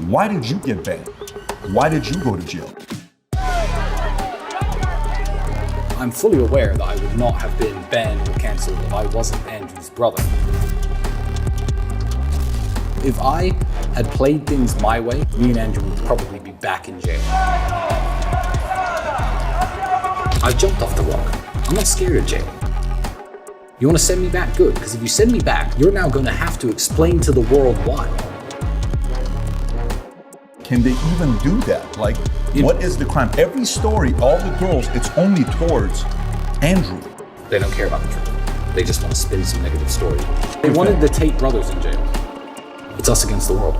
Why did you get banned? Why did you go to jail? I'm fully aware that I would not have been banned or cancelled if I wasn't Andrew's brother. If I had played things my way, me and Andrew would probably be back in jail. I jumped off the rock. I'm not scared of jail. You want to send me back? Good, because if you send me back, you're now going to have to explain to the world why. Can they even do that? Like, what is the crime? Every story, all the girls, it's only towards Andrew. They don't care about the truth. They just want to spin some negative story. They wanted the Tate brothers in jail. It's us against the world.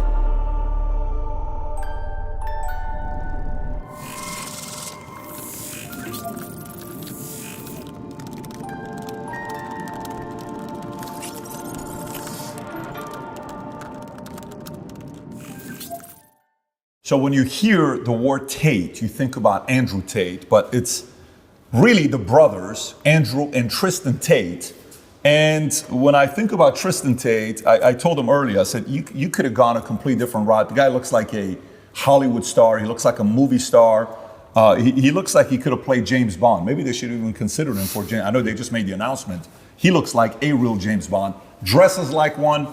So when you hear the word Tate, you think about Andrew Tate, but it's really the brothers, Andrew and Tristan Tate. And when I think about Tristan Tate, I told him earlier, I said, you could have gone a complete different route. The guy looks like a Hollywood star. He looks like a movie star. He looks like he could have played James Bond. Maybe they should even consider him for James. I know they just made the announcement. He looks like a real James Bond. Dresses like one,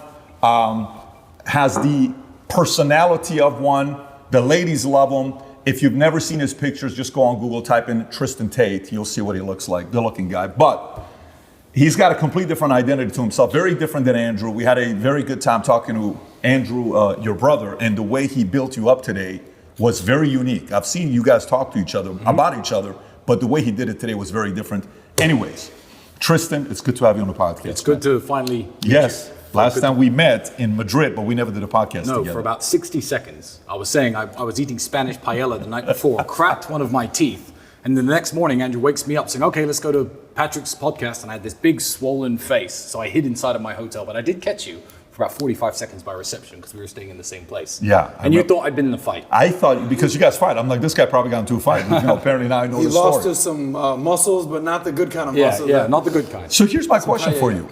has the personality of one. The ladies love him. If you've never seen his pictures, just go on Google, type in Tristan Tate. You'll see what he looks like, good looking guy. But he's got a complete different identity to himself, very different than Andrew. We had a very good time talking to Andrew, your brother, and the way he built you up today was very unique. I've seen you guys talk to each other about each other, but the way he did it today was very different. Anyways, Tristan, it's good to have you on the podcast. It's good to finally meet Yes. you. Last time we met in Madrid, but we never did a podcast together. No, for about 60 seconds. I was saying I was eating Spanish paella the night before, cracked one of my teeth, and then the next morning Andrew wakes me up saying, okay, let's go to Patrick's podcast, and I had this big swollen face, so I hid inside of my hotel, but I did catch you for about 45 seconds by reception because we were staying in the same place. Yeah. And you thought I'd been in a fight. I thought, because you guys fight, I'm like, this guy probably got into a fight. Apparently now I know the story. He lost to some muscles, but not the good kind of muscles. Yeah, not the good kind. So here's my question for you.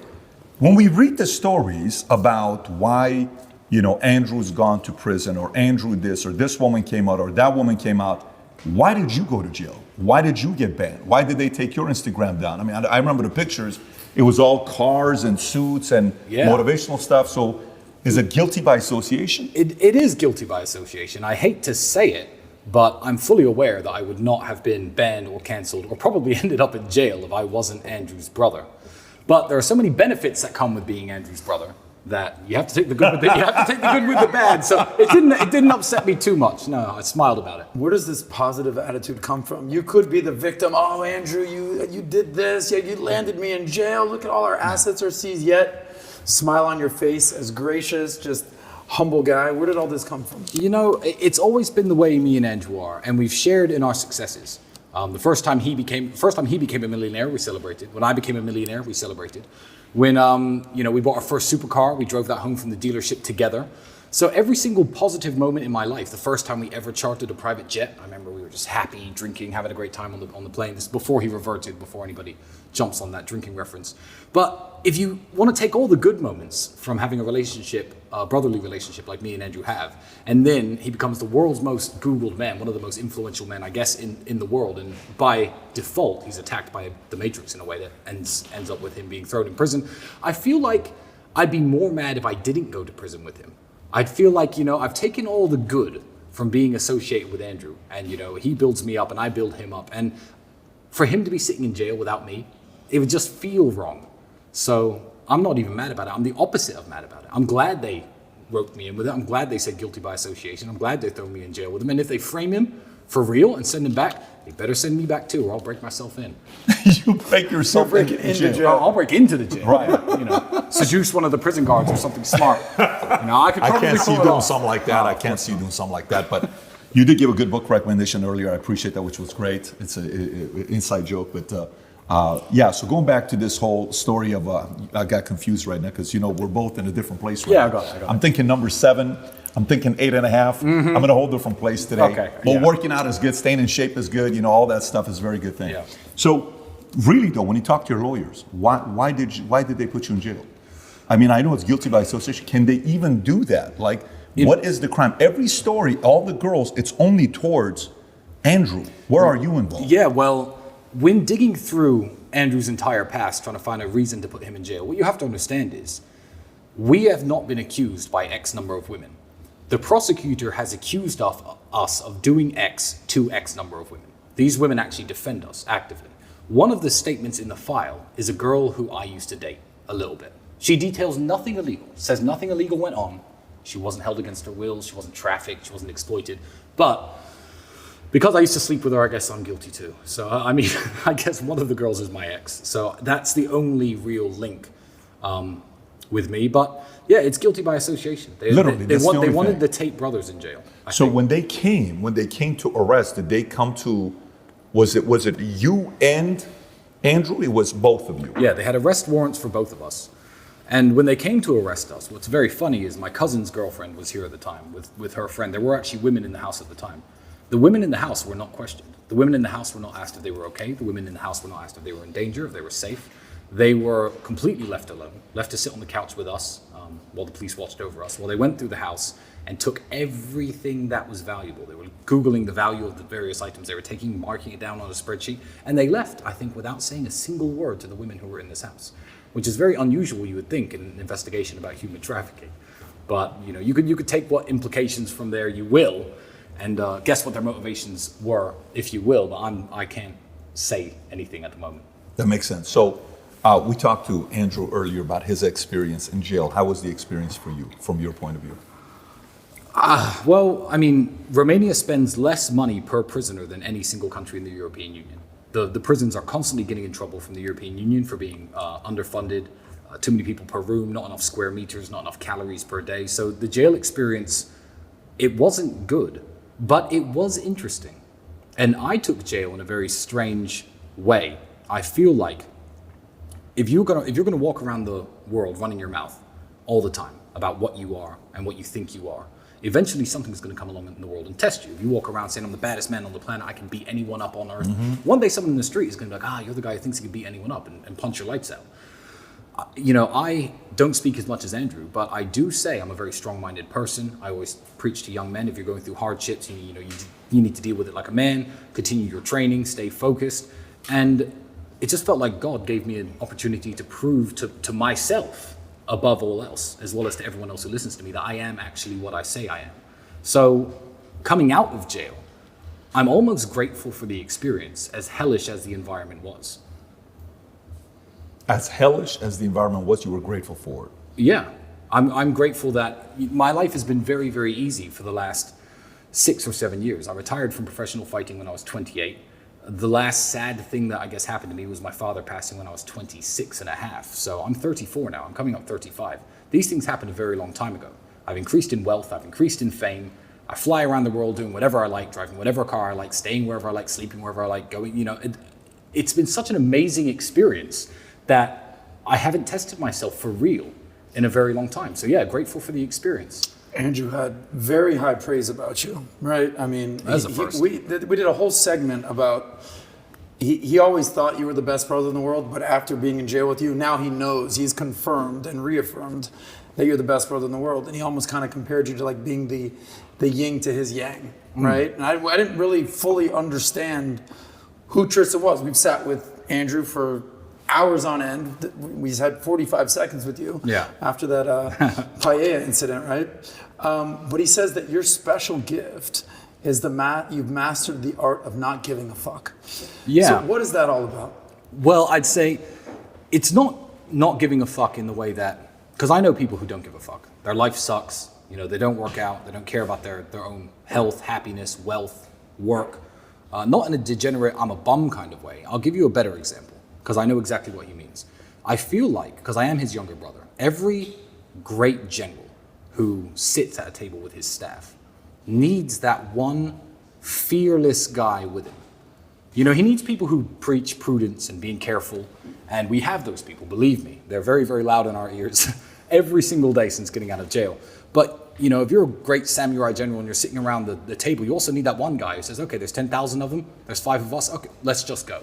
When we read the stories about why, Andrew's gone to prison, or Andrew this, or this woman came out, or that woman came out, why did you go to jail? Why did you get banned? Why did they take your Instagram down? I mean, I remember the pictures. It was all cars and suits and motivational stuff. So is it guilty by association? It is guilty by association. I hate to say it, but I'm fully aware that I would not have been banned or cancelled or probably ended up in jail if I wasn't Andrew's brother. But there are so many benefits that come with being Andrew's brother that you have to take the good with the bad. So it didn't upset me too much. No, I smiled about it. Where does this positive attitude come from? You could be the victim. Oh, Andrew, you did this. Yeah, you landed me in jail. Look at all our assets are seized. Yet, smile on your face, as gracious, just humble guy. Where did all this come from? It's always been the way me and Andrew are, and we've shared in our successes. The first time he became a millionaire, we celebrated. When I became a millionaire, we celebrated. When we bought our first supercar, we drove that home from the dealership together. So every single positive moment in my life, the first time we ever chartered a private jet, I remember we were just happy, drinking, having a great time on the plane. This is before he reverted, before anybody jumps on that drinking reference. But if you want to take all the good moments from having a relationship, a brotherly relationship like me and Andrew have, and then he becomes the world's most Googled man, one of the most influential men, I guess, in the world. And by default, he's attacked by the Matrix in a way that ends up with him being thrown in prison. I feel like I'd be more mad if I didn't go to prison with him. I'd feel like, I've taken all the good from being associated with Andrew, and, he builds me up and I build him up. And for him to be sitting in jail without me, it would just feel wrong. So I'm not even mad about it. I'm the opposite of mad about it. I'm glad they roped me in with it. I'm glad they said guilty by association. I'm glad they throw me in jail with him. And if they frame him for real and send him back, they better send me back too, or I'll break myself in. You break yourself into jail. I'll break into the jail. Right. Seduce one of the prison guards or something smart. I can't see you doing something like that. I can't see you doing something like that. But you did give a good book recommendation earlier. I appreciate that, which was great. It's an inside joke, but so going back to this whole story of, I got confused right now because, we're both in a different place right now. I got it. I'm thinking number 7. I'm thinking 8.5. I'm in a whole different place today. Okay. But working out is good. Staying in shape is good. All that stuff is a very good thing. Yeah. So really though, when you talk to your lawyers, why did they put you in jail? I mean, I know it's guilty by association. Can they even do that? Like, What is the crime? Every story, all the girls, it's only towards Andrew. Where are you involved? Yeah, well, when digging through Andrew's entire past, trying to find a reason to put him in jail, what you have to understand is we have not been accused by X number of women. The prosecutor has accused us of doing X to X number of women. These women actually defend us actively. One of the statements in the file is a girl who I used to date a little bit. She details nothing illegal, says nothing illegal went on. She wasn't held against her will, she wasn't trafficked, she wasn't exploited. But because I used to sleep with her, I guess I'm guilty too. So, I mean, I guess one of the girls is my ex. So that's the only real link with me. But yeah, it's guilty by association. They wanted the Tate brothers in jail. I think. When they came to arrest, did they come to, was it you and Andrew? It was both of you. Yeah, they had arrest warrants for both of us. And when they came to arrest us, what's very funny is my cousin's girlfriend was here at the time with her friend. There were actually women in the house at the time. The women in the house were not questioned. The women in the house were not asked if they were okay. The women in the house were not asked if they were in danger, if they were safe. They were completely left alone, left to sit on the couch with us while the police watched over us, while they went through the house and took everything that was valuable. They were Googling the value of the various items. They were marking it down on a spreadsheet, and they left, I think, without saying a single word to the women who were in this house, which is very unusual, you would think, in an investigation about human trafficking. But you could take what implications from there you will, and guess what their motivations were, if you will. But I can't say anything at the moment. That makes sense. So we talked to Andrew earlier about his experience in jail. How was the experience for you, from your point of view? Well, I mean, Romania spends less money per prisoner than any single country in the European Union. The prisons are constantly getting in trouble from the European Union for being underfunded, too many people per room, not enough square meters, not enough calories per day. So the jail experience, it wasn't good, but it was interesting. And I took jail in a very strange way. I feel like if you're gonna walk around the world running your mouth all the time about what you are and what you think you are, eventually something's going to come along in the world and test you. If you walk around saying, I'm the baddest man on the planet, I can beat anyone up on earth, one day someone in the street is going to be like, you're the guy who thinks he can beat anyone up and punch your lights out. I don't speak as much as Andrew, but I do say I'm a very strong-minded person. I always preach to young men, if you're going through hardships, you need to deal with it like a man, continue your training, stay focused. And it just felt like God gave me an opportunity to prove to myself, above all else, as well as to everyone else who listens to me, that I am actually what I say I am. So coming out of jail, I'm almost grateful for the experience, as hellish as the environment was. As hellish as the environment was, you were grateful for it. Yeah, I'm grateful that my life has been very, very easy for the last 6 or 7 years. I retired from professional fighting when I was 28. The last sad thing that I guess happened to me was my father passing when I was 26 and a half. So I'm 34 now, I'm coming up 35. These things happened a very long time ago. I've increased in wealth, I've increased in fame. I fly around the world doing whatever I like, driving whatever car I like, staying wherever I like, sleeping wherever I like, going, it's been such an amazing experience that I haven't tested myself for real in a very long time. So yeah, grateful for the experience. Andrew had very high praise about you, right? I mean, we did a whole segment about, he always thought you were the best brother in the world, but after being in jail with you, now he knows, he's confirmed and reaffirmed that you're the best brother in the world. And he almost kind of compared you to like being the yin to his yang, right? And I didn't really fully understand who Tristan was. We've sat with Andrew for hours on end. We had 45 seconds with you after that paella incident, right? But he says that your special gift is you've mastered the art of not giving a fuck. Yeah. So what is that all about? Well, I'd say it's not giving a fuck in the way that, because I know people who don't give a fuck. Their life sucks. They don't work out. They don't care about their own health, happiness, wealth, work. Not in a degenerate, I'm a bum kind of way. I'll give you a better example, because I know exactly what he means. I feel like, because I am his younger brother, every great general who sits at a table with his staff needs that one fearless guy with him. He needs people who preach prudence and being careful, and we have those people, believe me. They're very, very loud in our ears every single day since getting out of jail. But, if you're a great samurai general and you're sitting around the table, you also need that one guy who says, okay, there's 10,000 of them, there's 5 of us, okay, let's just go.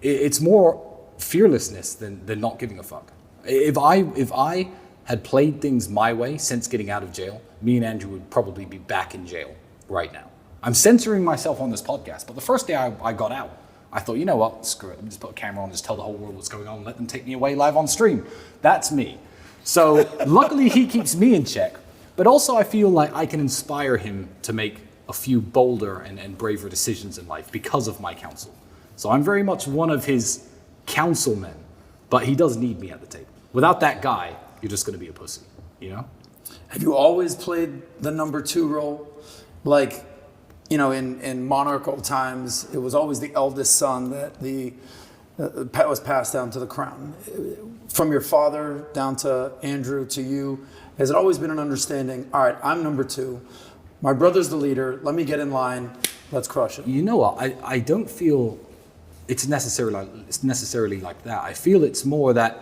It's more fearlessness than not giving a fuck. If I had played things my way since getting out of jail, me and Andrew would probably be back in jail right now. I'm censoring myself on this podcast, but the first day I got out, I thought, you know what, screw it. Let me just put a camera on, just tell the whole world what's going on, and let them take me away live on stream. That's me. So luckily he keeps me in check, but also I feel like I can inspire him to make a few bolder and braver decisions in life because of my counsel. So I'm very much one of his councilmen, but he does need me at the table. Without that guy, you're just going to be a pussy, you know? Have you always played the number 2 role? Like, you know, in monarchical times, it was always the eldest son that was passed down to the crown. From your father down to Andrew to you, has it always been an understanding, all right, I'm number 2, my brother's the leader, let me get in line, let's crush it? You know what, I don't feel it's necessarily like that. I feel it's more that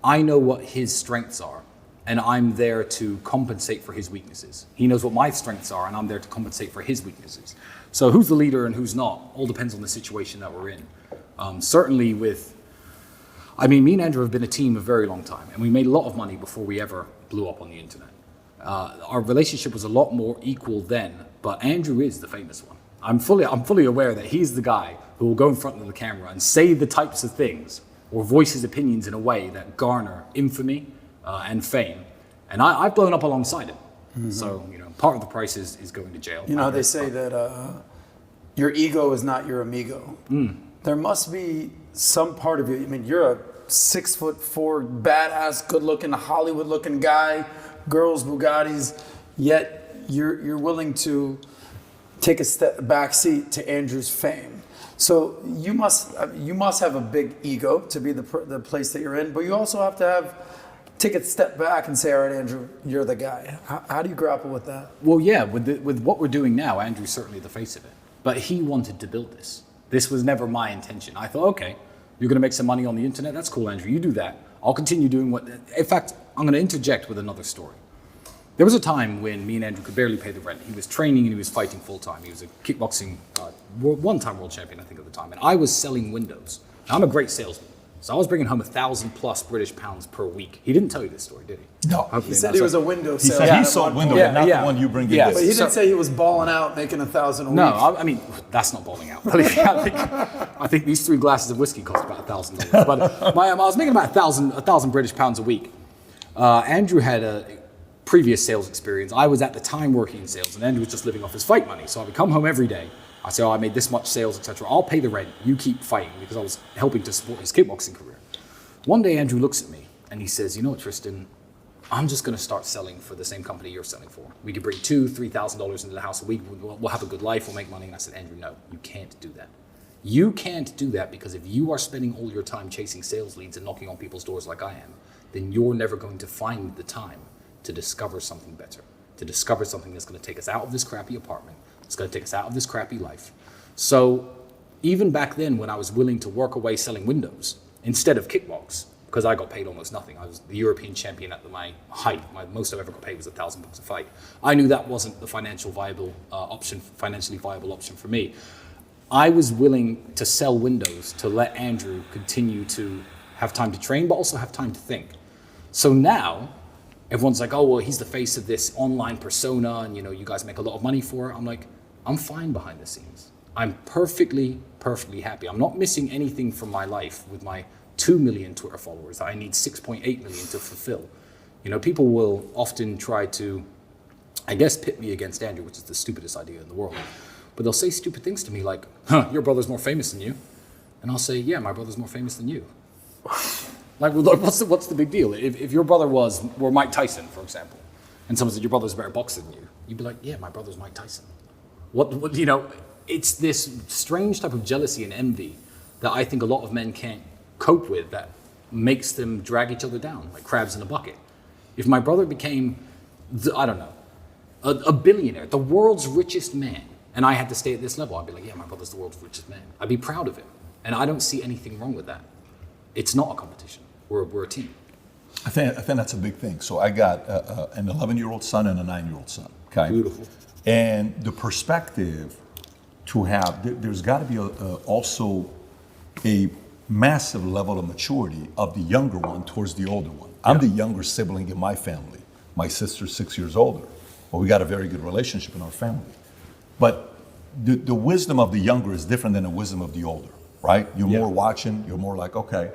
I know what his strengths are, and I'm there to compensate for his weaknesses. He knows what my strengths are, and I'm there to compensate for his weaknesses. So who's the leader and who's not all depends on the situation that we're in. Certainly me and Andrew have been a team a very long time, and we made a lot of money before we ever blew up on the internet. Our relationship was a lot more equal then, but Andrew is the famous one. I'm fully aware that he's the guy who will go in front of the camera and say the types of things or voice his opinions in a way that garner infamy and fame. And I've blown up alongside him. Mm-hmm. So, you know, part of the price is going to jail. You know, they say that your ego is not your amigo. There must be some part of you. I mean, you're a 6'4", badass, good-looking, Hollywood-looking guy, girls, Bugattis, yet you're willing to take a back seat to Andrew's fame. So you must have a big ego to be the place that you're in, but you also have to take a step back and say, all right, Andrew, you're the guy. How do you grapple with that? Well, yeah, with what we're doing now, Andrew's certainly the face of it. But he wanted to build this. This was never my intention. I thought, okay, you're going to make some money on the internet? That's cool, Andrew. You do that. I'll continue doing what... In fact, I'm going to interject with another story. There was a time when me and Andrew could barely pay the rent. He was training and he was fighting full-time. He was a kickboxing one-time world champion, I think, at the time. And I was selling windows. Now, I'm a great salesman. So I was bringing home 1,000 plus British pounds per week. He didn't tell you this story, did he? No. He said it was a window He sale. said he sold window, but not the one you bring in. But he didn't say he was balling out, making 1,000 a week. No, I mean, that's not balling out. I think these 3 glasses of whiskey cost about $1,000. But I was making about 1,000 British pounds a week. Andrew had a previous sales experience. I was at the time working in sales, and Andrew was just living off his fight money. So I would come home every day. I say, I made this much sales, etc. I'll pay the rent. You keep fighting, because I was helping to support his kickboxing career. One day, Andrew looks at me and he says, you know what, Tristan, I'm just going to start selling for the same company you're selling for. We could bring $2,000, $3,000 into the house a week. We'll have a good life. We'll make money. And I said, Andrew, no, you can't do that. You can't do that, because if you are spending all your time chasing sales leads and knocking on people's doors like I am, then you're never going to find the time to discover something better, to discover something that's going to take us out of this crappy apartment. It's going to take us out of this crappy life. So even back then, when I was willing to work away selling windows instead of kickbox, because I got paid almost nothing. I was the European champion at my height. Most I ever got paid was $1,000 a fight. I knew that wasn't the financially viable option for me. I was willing to sell windows to let Andrew continue to have time to train, but also have time to think. So now, everyone's like, oh, well, he's the face of this online persona, and you guys make a lot of money for it. I'm like, I'm fine behind the scenes. I'm perfectly happy. I'm not missing anything from my life with my 2 million Twitter followers. I need 6.8 million to fulfill. People will often try to, I guess, pit me against Andrew, which is the stupidest idea in the world. But they'll say stupid things to me like, your brother's more famous than you. And I'll say, yeah, my brother's more famous than you. Like, what's the big deal? If your brother were Mike Tyson, for example, and someone said your brother's a better boxer than you, you'd be like, yeah, my brother's Mike Tyson. It's this strange type of jealousy and envy that I think a lot of men can't cope with, that makes them drag each other down like crabs in a bucket. If my brother became, a billionaire, the world's richest man, and I had to stay at this level, I'd be like, yeah, my brother's the world's richest man. I'd be proud of him. And I don't see anything wrong with that. It's not a competition. We're a team. I think that's a big thing. So I got an 11-year-old son and a 9-year-old son. Okay. Beautiful. And the perspective to have, there's got to be also a massive level of maturity of the younger one towards the older one. I'm the younger sibling in my family. My sister's 6 years older. Well, we got a very good relationship in our family. But the wisdom of the younger is different than the wisdom of the older, right? You're more watching, you're more like, okay,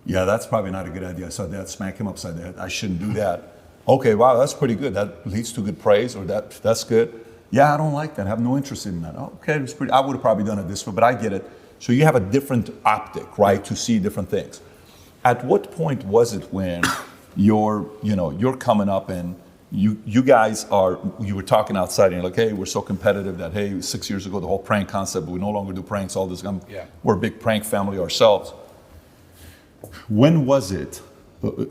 yeah, that's probably not a good idea. I saw Dad smack him upside the head. I shouldn't do that. Okay, wow, that's pretty good. That leads to good praise, or that's good. Yeah, I don't like that. I have no interest in that. Okay, it's pretty. I would have probably done it this way, but I get it. So you have a different optic, right, to see different things. At what point was it when you're coming up and you guys you were talking outside and you're like, hey, we're so competitive that, hey, 6 years ago, the whole prank concept, we no longer do pranks, all this. We're a big prank family ourselves. When was it,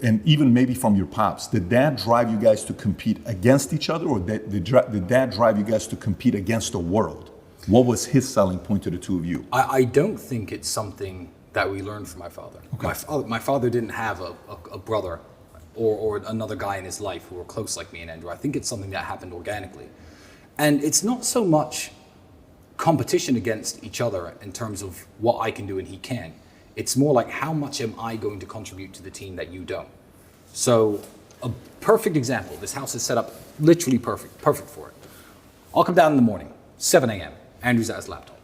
and even maybe from your pops, did Dad drive you guys to compete against each other, or did Dad drive you guys to compete against the world? What was his selling point to the two of you? I don't think it's something that we learned from my father. Okay. My father didn't have a brother or another guy in his life who were close like me and Andrew. I think it's something that happened organically. And it's not so much competition against each other in terms of what I can do and he can. It's more like, how much am I going to contribute to the team that you don't? So a perfect example, this house is set up literally perfect for it. I'll come down in the morning, 7 a.m. Andrew's at his laptop.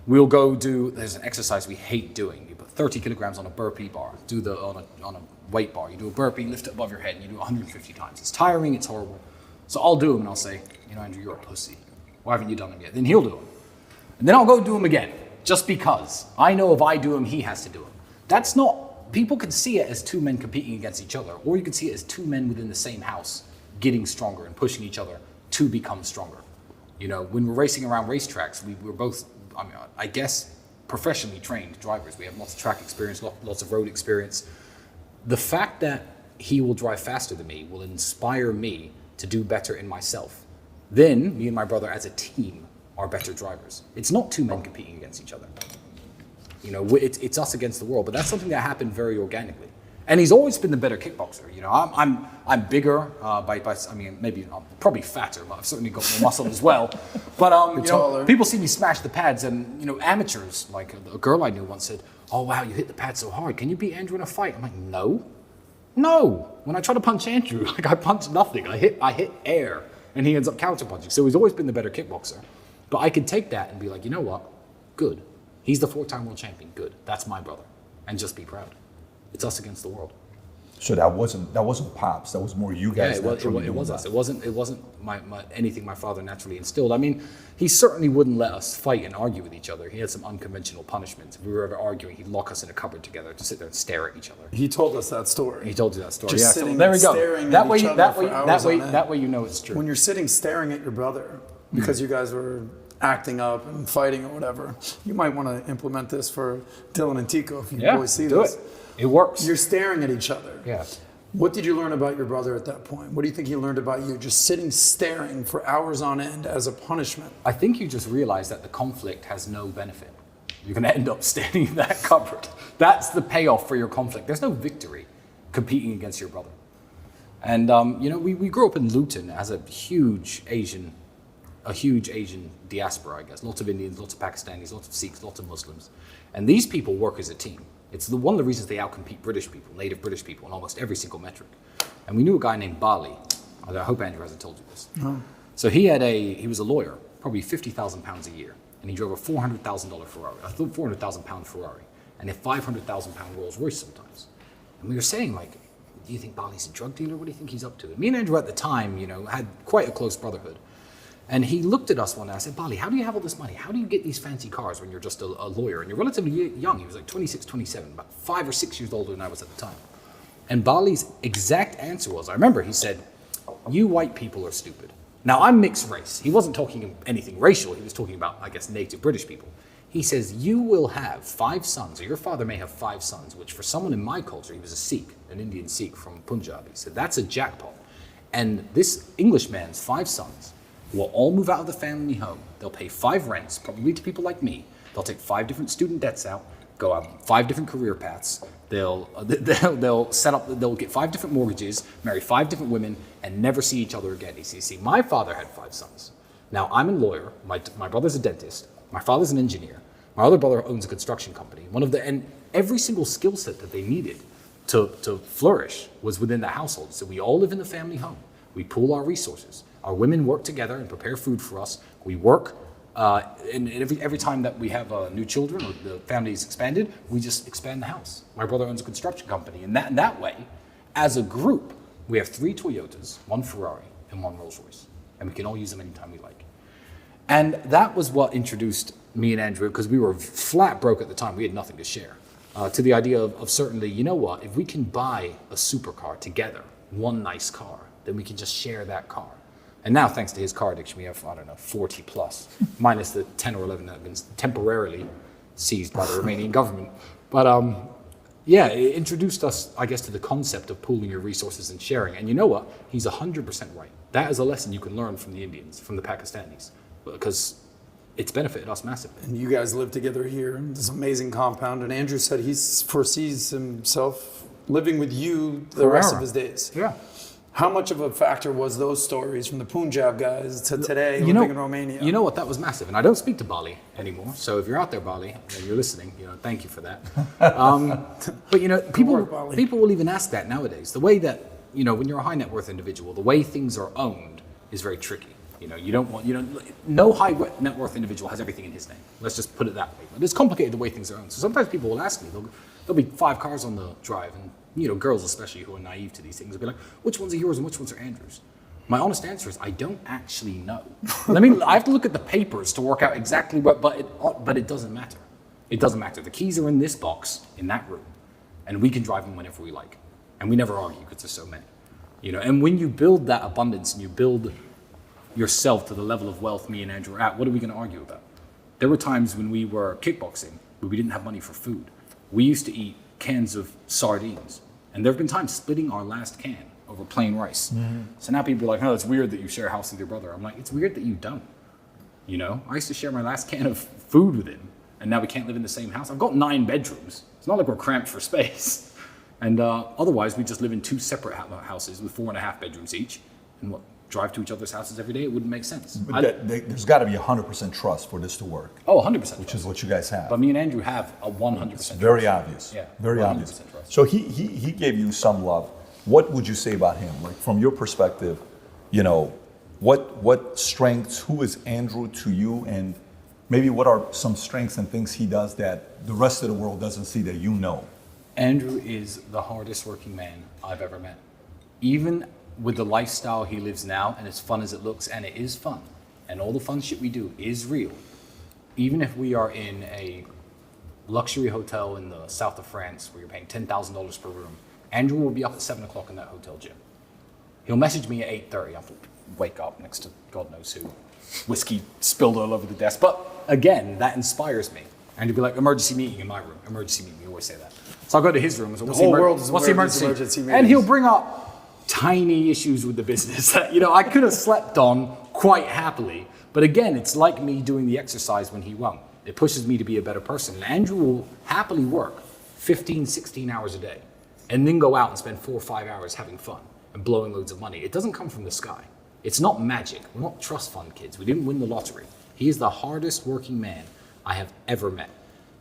We'll go there's an exercise we hate doing. You put 30 kilograms on a burpee bar, on a weight bar. You do a burpee, lift it above your head, and you do it 150 times. It's tiring, it's horrible. So I'll do them and I'll say, Andrew, you're a pussy. Why haven't you done them yet? Then he'll do them. And then I'll go do them again, just because. I know if I do them, he has to do them. That's not, people can see it as two men competing against each other, or you can see it as two men within the same house getting stronger and pushing each other to become stronger. When we're racing around racetracks, we're both, I guess, professionally trained drivers. We have lots of track experience, lots of road experience. The fact that he will drive faster than me will inspire me to do better in myself. Then, me and my brother as a team are better drivers. It's not two men competing against each other. It's us against the world, but that's something that happened very organically. And he's always been the better kickboxer. I'm bigger maybe I'm probably fatter, but I've certainly got more muscle as well. But people see me smash the pads, and amateurs, like a girl I knew once said, "Oh wow, you hit the pad so hard. Can you beat Andrew in a fight?" I'm like, no. When I try to punch Andrew, I punch nothing. I hit air, and he ends up counter punching. So he's always been the better kickboxer. But I can take that and be like, you know what? Good. He's the 4-time world champion. Good. That's my brother, and just be proud. It's us against the world. So that wasn't Pops. That was more you guys. Yeah, it was us. It wasn't anything my father naturally instilled. He certainly wouldn't let us fight and argue with each other. He had some unconventional punishments. If we were ever arguing, he'd lock us in a cupboard together to sit there and stare at each other. He told us that story. He told you that story. Just yeah. sitting So there we go. staring That at way, each other that for way, hours that way, on end. that way, you know it's true. When you're sitting staring at your brother because you guys were acting up and fighting or whatever, you might want to implement this for Dylan and Tico if you boys see do this. It works. You're staring at each other. Yeah. What did you learn about your brother at that point? What do you think he learned about you? Just sitting staring for hours on end as a punishment. I think you just realize that the conflict has no benefit. You're going to end up standing in that cupboard. That's the payoff for your conflict. There's no victory competing against your brother. And we grew up in Luton as a huge Asian diaspora, I guess. Lots of Indians, lots of Pakistanis, lots of Sikhs, lots of Muslims. And these people work as a team. It's one of the reasons they outcompete British people, native British people, in almost every single metric. And we knew a guy named Bali. I hope Andrew hasn't told you this. No. So he was a lawyer, probably 50,000 pounds a year. And he drove a $400,000 Ferrari, a 400,000 pound Ferrari, and a 500,000 pound Rolls Royce sometimes. And we were saying, like, do you think Bali's a drug dealer? What do you think he's up to? And me and Andrew at the time, had quite a close brotherhood. And he looked at us one day. I said, Bali, how do you have all this money? How do you get these fancy cars when you're just a lawyer? And you're relatively young. He was like 26, 27, about 5 or 6 years older than I was at the time. And Bali's exact answer was, I remember he said, you white people are stupid. Now, I'm mixed race. He wasn't talking anything racial. He was talking about, I guess, native British people. He says, you will have 5 sons, or your father may have 5 sons, which for someone in my culture, he was a Sikh, an Indian Sikh from Punjab. He said, that's a jackpot. And this Englishman's 5 sons will all move out of the family home. They'll pay 5 rents, probably to people like me. They'll take 5 different student debts out, go out 5 different career paths. They'll get 5 different mortgages, marry 5 different women, and never see each other again. You see, my father had 5 sons. Now, I'm a lawyer. My brother's a dentist. My father's an engineer. My other brother owns a construction company. And every single skill set that they needed, to flourish was within the household. So we all live in the family home. We pool our resources. Our women work together and prepare food for us. We work, and every time that we have new children or the family is expanded, we just expand the house. My brother owns a construction company, and that way, as a group, we have 3 Toyotas, 1 Ferrari, and 1 Rolls Royce, and we can all use them anytime we like. And that was what introduced me and Andrew, because we were flat broke at the time. We had nothing to share. To the idea of certainly, you know what, if we can buy a supercar together, one nice car, then we can just share that car. And now, thanks to his car addiction, we have, 40 plus, minus the 10 or 11 that have been temporarily seized by the Romanian government. But yeah, it introduced us, I guess, to the concept of pooling your resources and sharing. And you know what? He's 100% right. That is a lesson you can learn from the Indians, from the Pakistanis, because it's benefited us massively. And you guys live together here in this amazing compound. And Andrew said he foresees himself living with you the rest of his days. Yeah. How much of a factor was those stories from the Punjab guys to today living in Romania? You know what? That was massive. And I don't speak to Bali anymore. So if you're out there, Bali, and you're listening, thank you for that. But people will even ask that nowadays. The way that, when you're a high net worth individual, the way things are owned is very tricky. You don't want, no high net worth individual has everything in his name. Let's just put it that way. But it's complicated the way things are owned. So sometimes people will ask me, there'll be 5 cars on the drive, and girls especially who are naive to these things will be like, which ones are yours and which ones are Andrew's? My honest answer is I don't actually know. I have to look at the papers to work out exactly what, but it doesn't matter. It doesn't matter. The keys are in this box in that room, and we can drive them whenever we like, and we never argue because there's so many. And when you build that abundance and you build yourself to the level of wealth me and Andrew are at, what are we going to argue about? There were times when we were kickboxing where we didn't have money for food. We used to eat cans of sardines, and there have been times splitting our last can over plain rice. Mm-hmm. So now people are like, oh, it's weird that you share a house with your brother. I'm like, it's weird that you don't. I used to share my last can of food with him, and now we can't live in the same house. I've got 9 bedrooms. It's not like we're cramped for space. And otherwise, we just live in 2 separate houses with 4.5 bedrooms each, and drive to each other's houses every day. It wouldn't make sense. But there's got to be 100% trust for this to work. Oh, 100%. Which is what you guys have. But me and Andrew have a 100% It's very trust. obvious. Yeah, very obvious. Trust. So he gave you some love. What would you say about him? Like from your perspective, what strengths, who is Andrew to you, and maybe what are some strengths and things he does that the rest of the world doesn't see that you know? Andrew is the hardest working man I've ever met. Even with the lifestyle he lives now, and as fun as it looks, and it is fun, and all the fun shit we do is real. Even if we are in a luxury hotel in the south of France where you're paying $10,000 per room, Andrew will be up at 7 o'clock in that hotel gym. He'll message me at 8:30. I'll wake up next to God knows who. Whiskey spilled all over the desk. But again, that inspires me. And he'll be like, emergency meeting in my room. Emergency meeting, we always say that. So I'll go to his room. So the whole world is what's the emergency meetings. And he'll bring up tiny issues with the business that, I could have slept on quite happily. But again, it's like me doing the exercise when he won't. It pushes me to be a better person. And Andrew will happily work 15, 16 hours a day and then go out and spend 4 or 5 hours having fun and blowing loads of money. It doesn't come from the sky. It's not magic. We're not trust fund kids. We didn't win the lottery. He is the hardest working man I have ever met.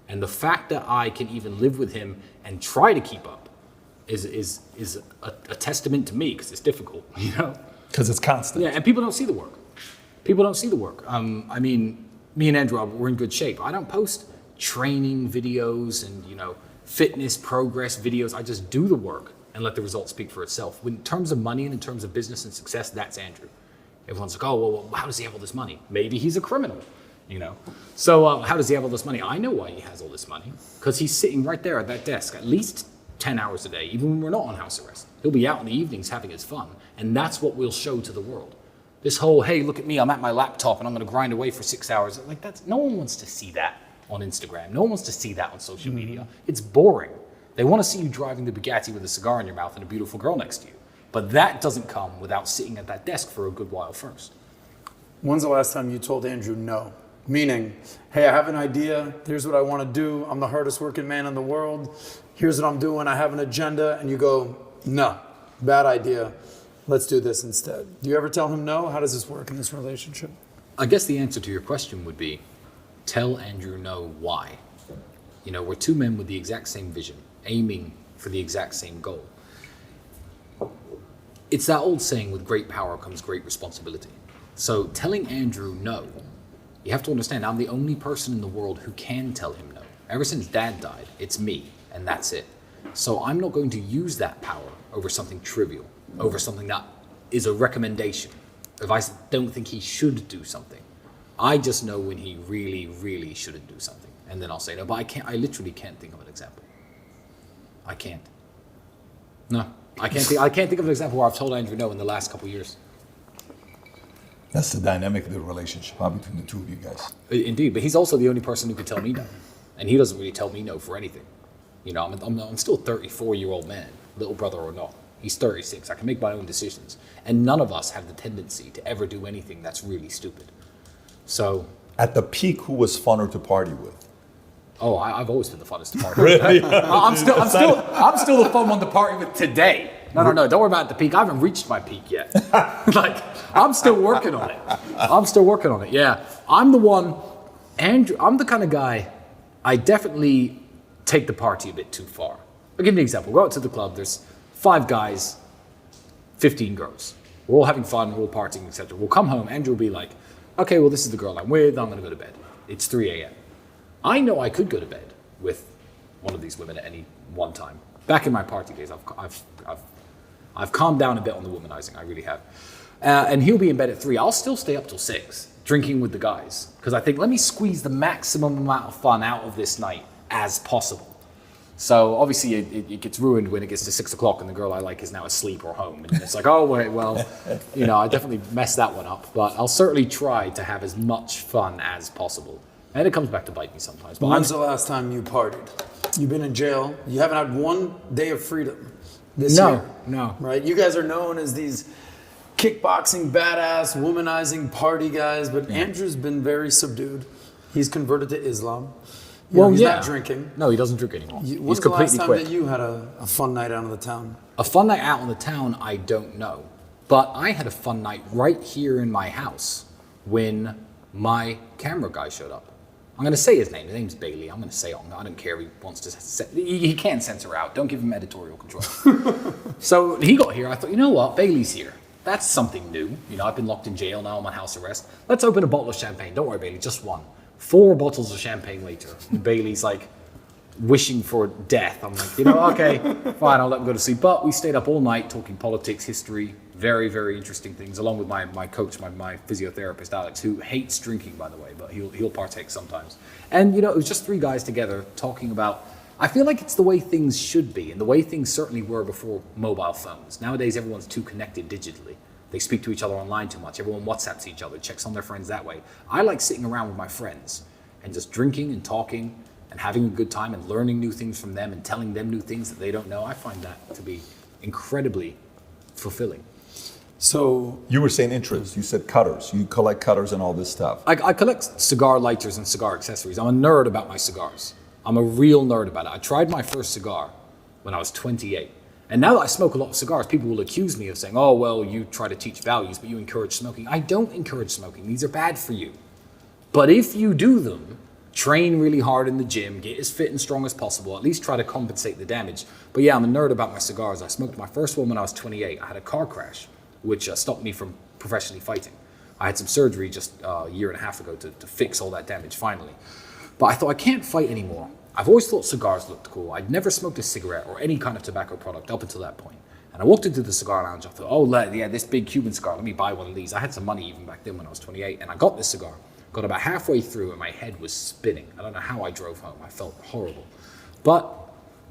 And the fact that I can even live with him and try to keep up is a testament to me, because it's difficult, Because it's constant. Yeah, and people don't see the work. People don't see the work. Me and Andrew, we're in good shape. I don't post training videos and, fitness progress videos. I just do the work and let the results speak for itself. In terms of money and in terms of business and success, that's Andrew. Everyone's like, oh, well, how does he have all this money? Maybe he's a criminal, So how does he have all this money? I know why he has all this money, because he's sitting right there at that desk at least 10 hours a day, even when we're not on house arrest. He'll be out in the evenings having his fun, and that's what we'll show to the world. This whole, hey, look at me, I'm at my laptop and I'm going to grind away for 6 hours. No one wants to see that on Instagram. No one wants to see that on social media. It's boring. They want to see you driving the Bugatti with a cigar in your mouth and a beautiful girl next to you. But that doesn't come without sitting at that desk for a good while first. When's the last time you told Andrew no? Meaning, hey, I have an idea. Here's what I want to do. I'm the hardest working man in the world. Here's what I'm doing. I have an agenda. And you go, no, bad idea. Let's do this instead. Do you ever tell him no? How does this work in this relationship? I guess the answer to your question would be, tell Andrew no why. We're 2 men with the exact same vision, aiming for the exact same goal. It's that old saying, with great power comes great responsibility. So telling Andrew no, you have to understand, I'm the only person in the world who can tell him no. Ever since Dad died, it's me, and that's it. So I'm not going to use that power over something trivial, over something that is a recommendation. If I don't think he should do something, I just know when he really, really shouldn't do something. And then I'll say no, but I literally can't think of an example. I can't. No, I can't think of an example where I've told Andrew no in the last couple of years. That's the dynamic of the relationship between the two of you guys. Indeed, but he's also the only person who can tell me no. And he doesn't really tell me no for anything. You know, I'm still a 34-year-old man, little brother or not. He's 36. I can make my own decisions. And none of us have the tendency to ever do anything that's really stupid. So... At the peak, who was funner to party with? Oh, I've always been the funnest to party with. Really? I'm still the fun one to party with today. No, don't worry about the peak. I haven't reached my peak yet. I'm still working on it. Yeah. I'm the one, Andrew, I'm the kind of guy, I definitely take the party a bit too far. I'll give you an example. We'll go out to the club, there's 5 guys, 15 girls. We're all having fun, we're all partying, etc. We'll come home, Andrew will be like, okay, well, this is the girl I'm with, I'm gonna go to bed. It's 3 a.m. I know I could go to bed with one of these women at any one time. Back in my party days, I've calmed down a bit on the womanizing, I really have. And he'll be in bed at 3. I'll still stay up till 6, drinking with the guys. Because I think, let me squeeze the maximum amount of fun out of this night as possible. So obviously it gets ruined when it gets to 6 o'clock and the girl I like is now asleep or home. And it's like, oh, wait, well, you know, I definitely messed that one up. But I'll certainly try to have as much fun as possible. And it comes back to bite me sometimes. But when's the last time you partied? You've been in jail. You haven't had one day of freedom this year. No. Right? You guys are known as these kickboxing, badass, womanizing party guys, but Andrew's been very subdued. He's converted to Islam. He's not drinking. No, he doesn't drink anymore. When's the last time that you had a fun night out on the town? A fun night out on the town, I don't know. But I had a fun night right here in my house when my camera guy showed up. I'm going to say his name. His name's Bailey. I'm going to say it. I don't care if he wants to. He can't censor out. Don't give him editorial control. So he got here. I thought, you know what? Bailey's here. That's something new. You know, I've been locked in jail. Now I'm on house arrest. Let's open a bottle of champagne. Don't worry, Bailey. Just one. 4 bottles of champagne later. And Bailey's like wishing for death. I'm like, you know, okay, fine. I'll let him go to sleep. But we stayed up all night talking politics, history, very, very interesting things, along with my coach, my physiotherapist, Alex, who hates drinking, by the way, but he'll partake sometimes. And, you know, it was just 3 guys together talking about, I feel like it's the way things should be, and the way things certainly were before mobile phones. Nowadays, everyone's too connected digitally. They speak to each other online too much. Everyone WhatsApps each other, checks on their friends that way. I like sitting around with my friends and just drinking and talking and having a good time and learning new things from them and telling them new things that they don't know. I find that to be incredibly fulfilling. So you were saying interests. You said cutters. You collect cutters and all this stuff. I collect cigar lighters and cigar accessories. I'm a nerd about my cigars. I'm a real nerd about it. I tried my first cigar when I was 28. And now that I smoke a lot of cigars, people will accuse me of saying, oh, well, you try to teach values, but you encourage smoking. I don't encourage smoking. These are bad for you. But if you do them, train really hard in the gym, get as fit and strong as possible, at least try to compensate the damage. But yeah, I'm a nerd about my cigars. I smoked my first one when I was 28. I had a car crash, which stopped me from professionally fighting. I had some surgery just a year and a half ago to fix all that damage finally. But I thought, I can't fight anymore. I've always thought cigars looked cool. I'd never smoked a cigarette or any kind of tobacco product up until that point. And I walked into the cigar lounge. I thought, oh, yeah, this big Cuban cigar, let me buy one of these. I had some money even back then when I was 28, and I got this cigar. Got about halfway through and my head was spinning. I don't know how I drove home. I felt horrible. But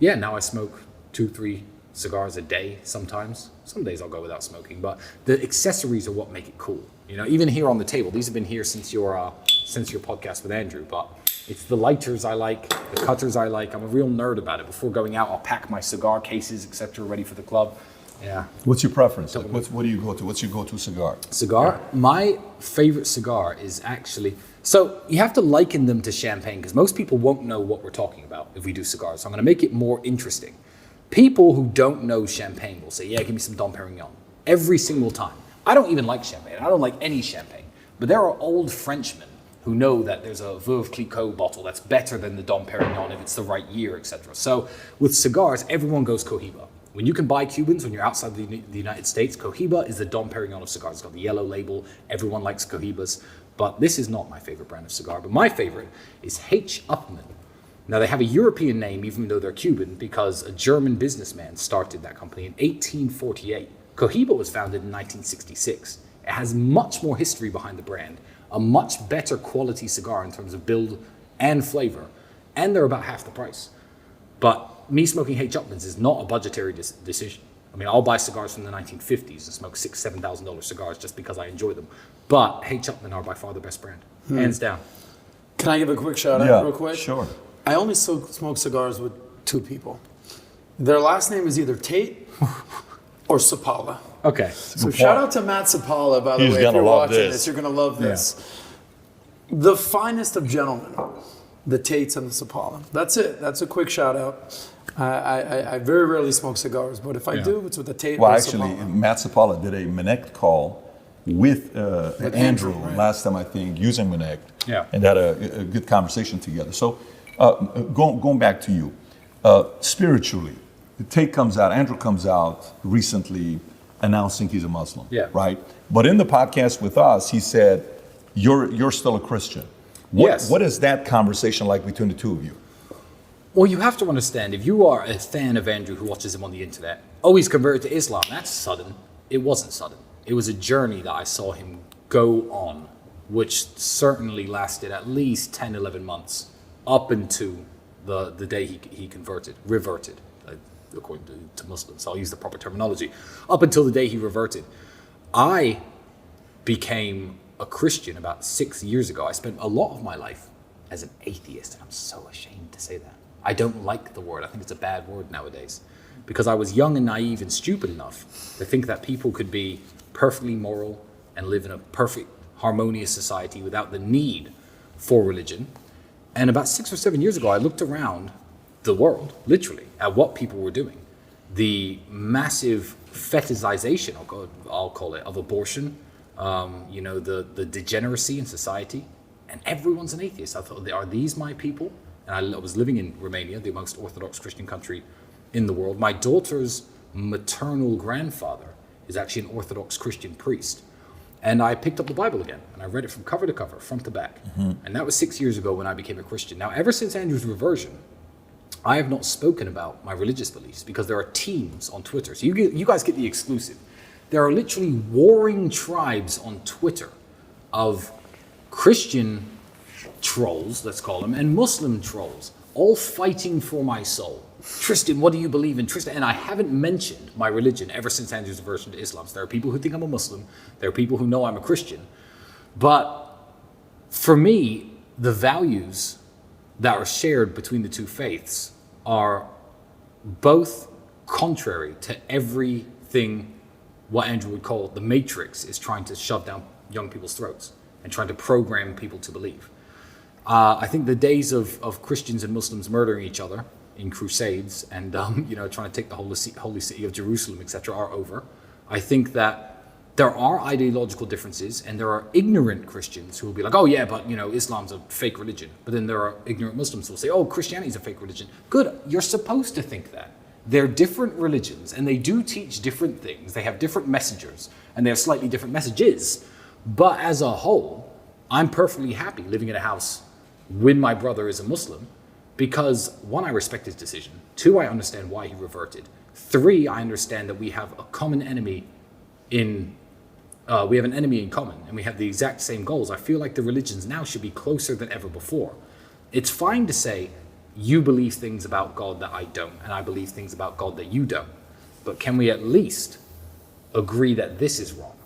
yeah, now I smoke 2-3 cigars a day sometimes. Some days I'll go without smoking, but the accessories are what make it cool. You know, even here on the table, these have been here since your podcast with Andrew, but it's the lighters I like, the cutters I like. I'm a real nerd about it. Before going out, I'll pack my cigar cases, etc., ready for the club. Yeah. What's your preference? Like, what do you go to? What's your go-to cigar? Cigar? My favorite cigar is actually... So you have to liken them to champagne because most people won't know what we're talking about if we do cigars. So I'm going to make it more interesting. People who don't know champagne will say, yeah, give me some Dom Perignon. Every single time. I don't even like champagne. I don't like any champagne. But there are old Frenchmen who know that there's a Veuve Clicquot bottle that's better than the Dom Perignon if it's the right year, etc. So with cigars, everyone goes Cohiba. When you can buy Cubans, when you're outside the United States, Cohiba is the Dom Perignon of cigars. It's got the yellow label. Everyone likes Cohibas. But this is not my favorite brand of cigar. But my favorite is H. Upmann. Now, they have a European name, even though they're Cuban, because a German businessman started that company in 1848. Cohiba was founded in 1966. It has much more history behind the brand, a much better quality cigar in terms of build and flavor, and they're about half the price. But me smoking H. Upmann's is not a budgetary decision. I mean, I'll buy cigars from the 1950s and smoke $6,000, $7,000 cigars just because I enjoy them. But H. Upmann are by far the best brand, hands down. Can I give a quick shout out real quick? Sure. I only smoke cigars with two people. Their last name is either Tate or Sapala. Okay. So shout out to Matt Sapala, by the He's way. If gonna you're love watching this. this, you're going to love this. The finest of gentlemen, the Tates and the Sapala. That's it. That's a quick shout out. I very rarely smoke cigars, but if I do, it's with the Tate Well, or actually, Sapala. Matt Sapala did a Manect call with Andrew right. last time, I think, using Manect, Yeah. and had a good conversation together. So, going back to you, spiritually, Tate comes out, Andrew comes out recently announcing he's a Muslim, Yeah. right? But in the podcast with us, he said, "You're still a Christian." Yes. What is that conversation like between the two of you? Well, you have to understand, if you are a fan of Andrew who watches him on the internet, oh, he's converted to Islam, that's sudden. It wasn't sudden. It was a journey that I saw him go on, which certainly lasted at least 10, 11 months up into the day he reverted, according to Muslims. I'll use the proper terminology. Up until the day he reverted. I became a Christian about 6 years ago. I spent a lot of my life as an atheist, and I'm so ashamed to say that. I don't like the word. I think it's a bad word nowadays, because I was young and naive and stupid enough to think that people could be perfectly moral and live in a perfect, harmonious society without the need for religion. And about 6 or 7 years ago, I looked around the world, literally, at what people were doing. The massive fetishization, I'll call it, of abortion, the degeneracy in society, and everyone's an atheist. I thought, are these my people? And I was living in Romania, the most Orthodox Christian country in the world. My daughter's maternal grandfather is actually an Orthodox Christian priest. And I picked up the Bible again, and I read it from cover to cover, front to back. And that was 6 years ago when I became a Christian. Now, ever since Andrew's reversion, I have not spoken about my religious beliefs, because there are teams on Twitter. So you guys get the exclusive. There are literally warring tribes on Twitter of Christian trolls, let's call them, and Muslim trolls, all fighting for my soul. Tristan, what do you believe in? Tristan, and I haven't mentioned my religion ever since Andrew's reversion to Islam. So there are people who think I'm a Muslim. There are people who know I'm a Christian. But for me, the values that are shared between the two faiths are both contrary to everything what Andrew would call the matrix is trying to shove down young people's throats and trying to program people to believe. I think the days of Christians and Muslims murdering each other in crusades and trying to take the holy city of Jerusalem, etc., are over. I think that there are ideological differences, and there are ignorant Christians who will be like, oh yeah, but Islam's a fake religion. But then there are ignorant Muslims who will say, oh, Christianity's a fake religion. Good, you're supposed to think that. They're different religions, and they do teach different things. They have different messengers, and they have slightly different messages. But as a whole, I'm perfectly happy living in a house when my brother is a Muslim, because 1, I respect his decision. 2, I understand why he reverted. 3, I understand that we have a common enemy we have an enemy in common, and we have the exact same goals. I feel like the religions now should be closer than ever before. It's fine to say, you believe things about God that I don't, and I believe things about God that you don't. But can we at least agree that this is wrong?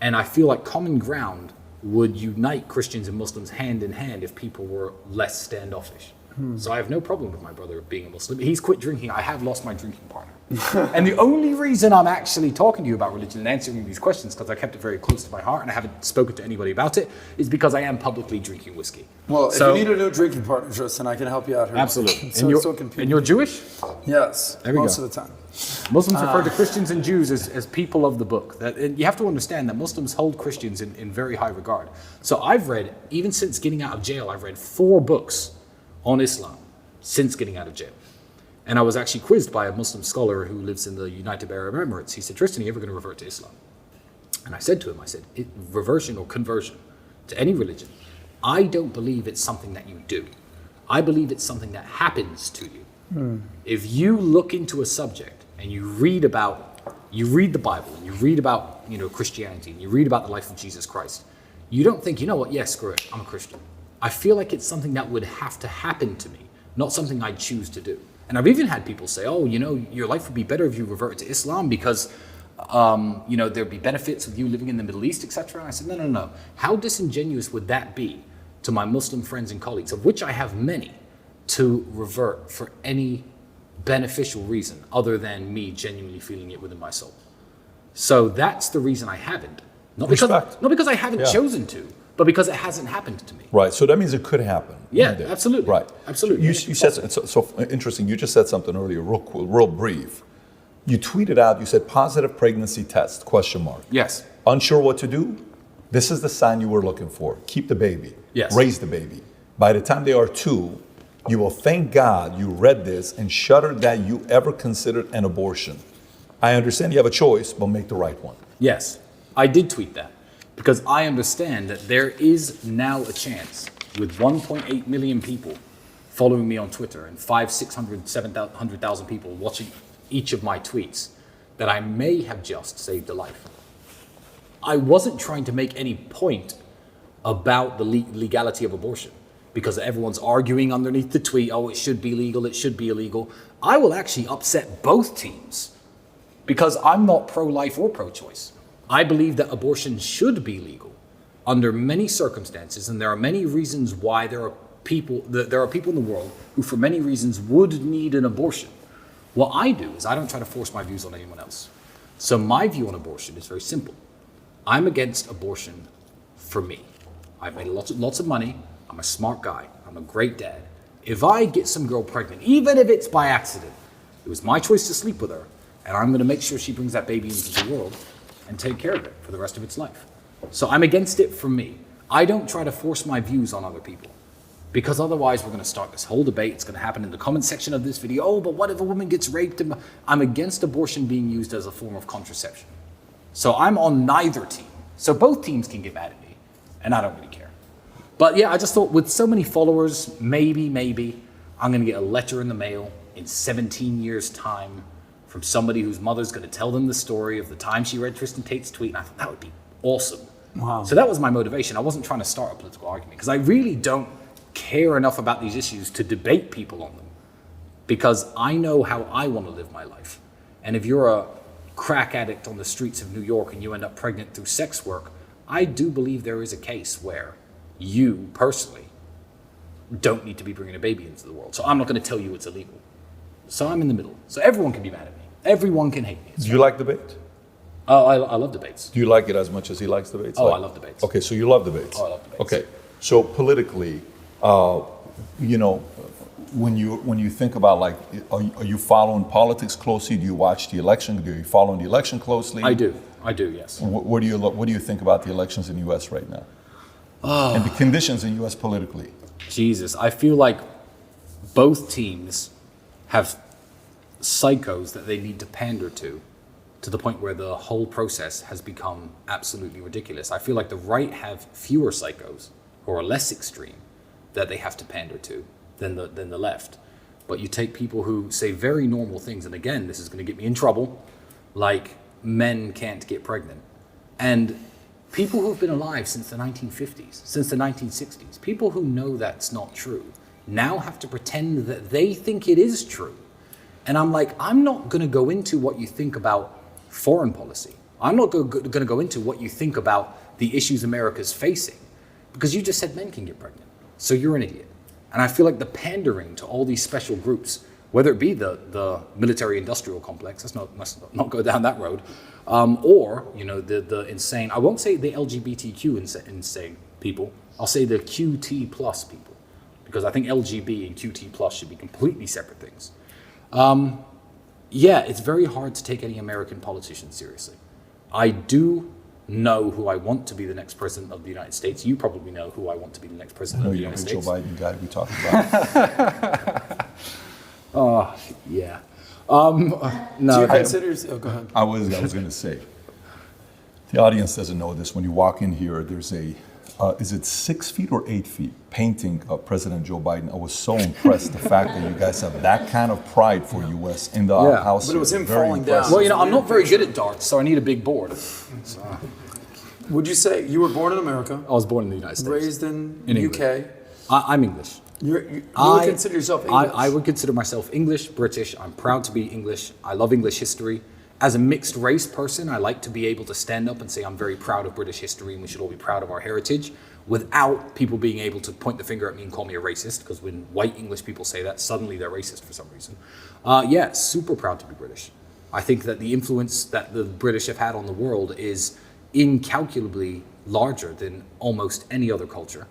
And I feel like common ground would unite Christians and Muslims hand in hand if people were less standoffish. So I have no problem with my brother being a Muslim. He's quit drinking. I have lost my drinking partner. And the only reason I'm actually talking to you about religion and answering these questions, because I kept it very close to my heart and I haven't spoken to anybody about it, is because I am publicly drinking whiskey. Well, if you need a new drinking partner, Tristan, I can help you out here. Absolutely. So and you're Jewish? Yes, There we most go. of the time. Muslims refer to Christians and Jews as people of the book. And you have to understand that Muslims hold Christians in very high regard. So I've read, even since getting out of jail, I've read 4 books on Islam since getting out of jail. And I was actually quizzed by a Muslim scholar who lives in the United Arab Emirates. He said, Tristan, are you ever going to revert to Islam? And I said to him, reversion or conversion to any religion, I don't believe it's something that you do. I believe it's something that happens to you. If you look into a subject and you read the Bible and you read about, Christianity and you read about the life of Jesus Christ, you don't think, screw it, I'm a Christian. I feel like it's something that would have to happen to me, not something I'd choose to do. And I've even had people say, your life would be better if you reverted to Islam because, there'd be benefits of you living in the Middle East, etc. And I said, no. How disingenuous would that be to my Muslim friends and colleagues, of which I have many, to revert for any beneficial reason other than me genuinely feeling it within my soul? So that's the reason I haven't. Not because I haven't chosen to, but because it hasn't happened to me. Right. So that means it could happen. Yeah, absolutely. Right. Absolutely. You said so interesting. You just said something earlier, real brief. You tweeted out. You said positive pregnancy test ? Yes. Unsure what to do. This is the sign you were looking for. Keep the baby. Yes. Raise the baby. By the time they are 2, you will thank God you read this and shudder that you ever considered an abortion. I understand you have a choice, but make the right one. Yes, I did tweet that because I understand that there is now a chance with 1.8 million people following me on Twitter and 700,000 people watching each of my tweets that I may have just saved a life. I wasn't trying to make any point about the legality of abortion because everyone's arguing underneath the tweet, it should be legal, it should be illegal. I will actually upset both teams because I'm not pro-life or pro-choice. I believe that abortion should be legal under many circumstances, and there are many reasons why there are people in the world who for many reasons would need an abortion. What I do is I don't try to force my views on anyone else. So my view on abortion is very simple. I'm against abortion for me. I've made lots of money. I'm a smart guy. I'm a great dad. If I get some girl pregnant, even if it's by accident, it was my choice to sleep with her, and I'm going to make sure she brings that baby into the world and take care of it for the rest of its life. So I'm against it for me. I don't try to force my views on other people because otherwise we're going to start this whole debate. It's going to happen in the comment section of this video. But what if a woman gets raped? I'm against abortion being used as a form of contraception. So I'm on neither team. So both teams can get mad at me, and I don't really care. But yeah, I just thought with so many followers, maybe I'm going to get a letter in the mail in 17 years' time from somebody whose mother's going to tell them the story of the time she read Tristan Tate's tweet. And I thought that would be awesome. Wow. So that was my motivation. I wasn't trying to start a political argument because I really don't care enough about these issues to debate people on them because I know how I want to live my life. And if you're a crack addict on the streets of New York and you end up pregnant through sex work, I do believe there is a case where you personally don't need to be bringing a baby into the world. So I'm not going to tell you it's illegal. So I'm in the middle. So everyone can be mad at me. Everyone can hate me. Do you like debate? Oh, I love debates. Do you like it as much as he likes debates? I love debates. Okay, so you love debates. Oh, I love debates. Okay, so politically, when you think about are you following politics closely? Do you watch the election? Do you following the election closely? I do, yes. What do you think about the elections in the U.S. right now? And the conditions in U.S. politically? Jesus, I feel like both teams have psychos that they need to pander to the point where the whole process has become absolutely ridiculous. I feel like the right have fewer psychos who are less extreme that they have to pander to than the left. But you take people who say very normal things, and again, this is going to get me in trouble, like men can't get pregnant. And people who've been alive since the 1950s, since the 1960s, people who know that's not true, now have to pretend that they think it is true. And I'm like, I'm not going to go into what you think about foreign policy. I'm not going to go into what you think about the issues America's facing, because you just said men can get pregnant. So you're an idiot. And I feel like the pandering to all these special groups, whether it be the military-industrial complex, let's not go down that road, or the insane. I won't say the LGBTQ insane people. I'll say the QT plus people, because I think LGB and QT plus should be completely separate things. It's very hard to take any American politician seriously. I do know who I want to be the next president of the United States. You probably know who I want to be the next president of the United States. Joe Biden guy we talked about. Yeah. Do you consider? Go ahead. I was going to say, the audience doesn't know this. When you walk in here, there's a, is it 6 feet or 8 feet painting of President Joe Biden? I was so impressed the fact that you guys have that kind of pride for U.S. in the house. But it was here. him Very falling impressive. down. Well, I'm not very good at darts, so I need a big board. Would you say you were born in America, I was born in the United States. raised in England. UK? I'm English. You would consider yourself English? I would consider myself English, British. I'm proud to be English. I love English history. As a mixed race person, I like to be able to stand up and say I'm very proud of British history and we should all be proud of our heritage without people being able to point the finger at me and call me a racist, because when white English people say that, suddenly they're racist for some reason. Super proud to be British. I think that the influence that the British have had on the world is incalculably larger than almost any other culture.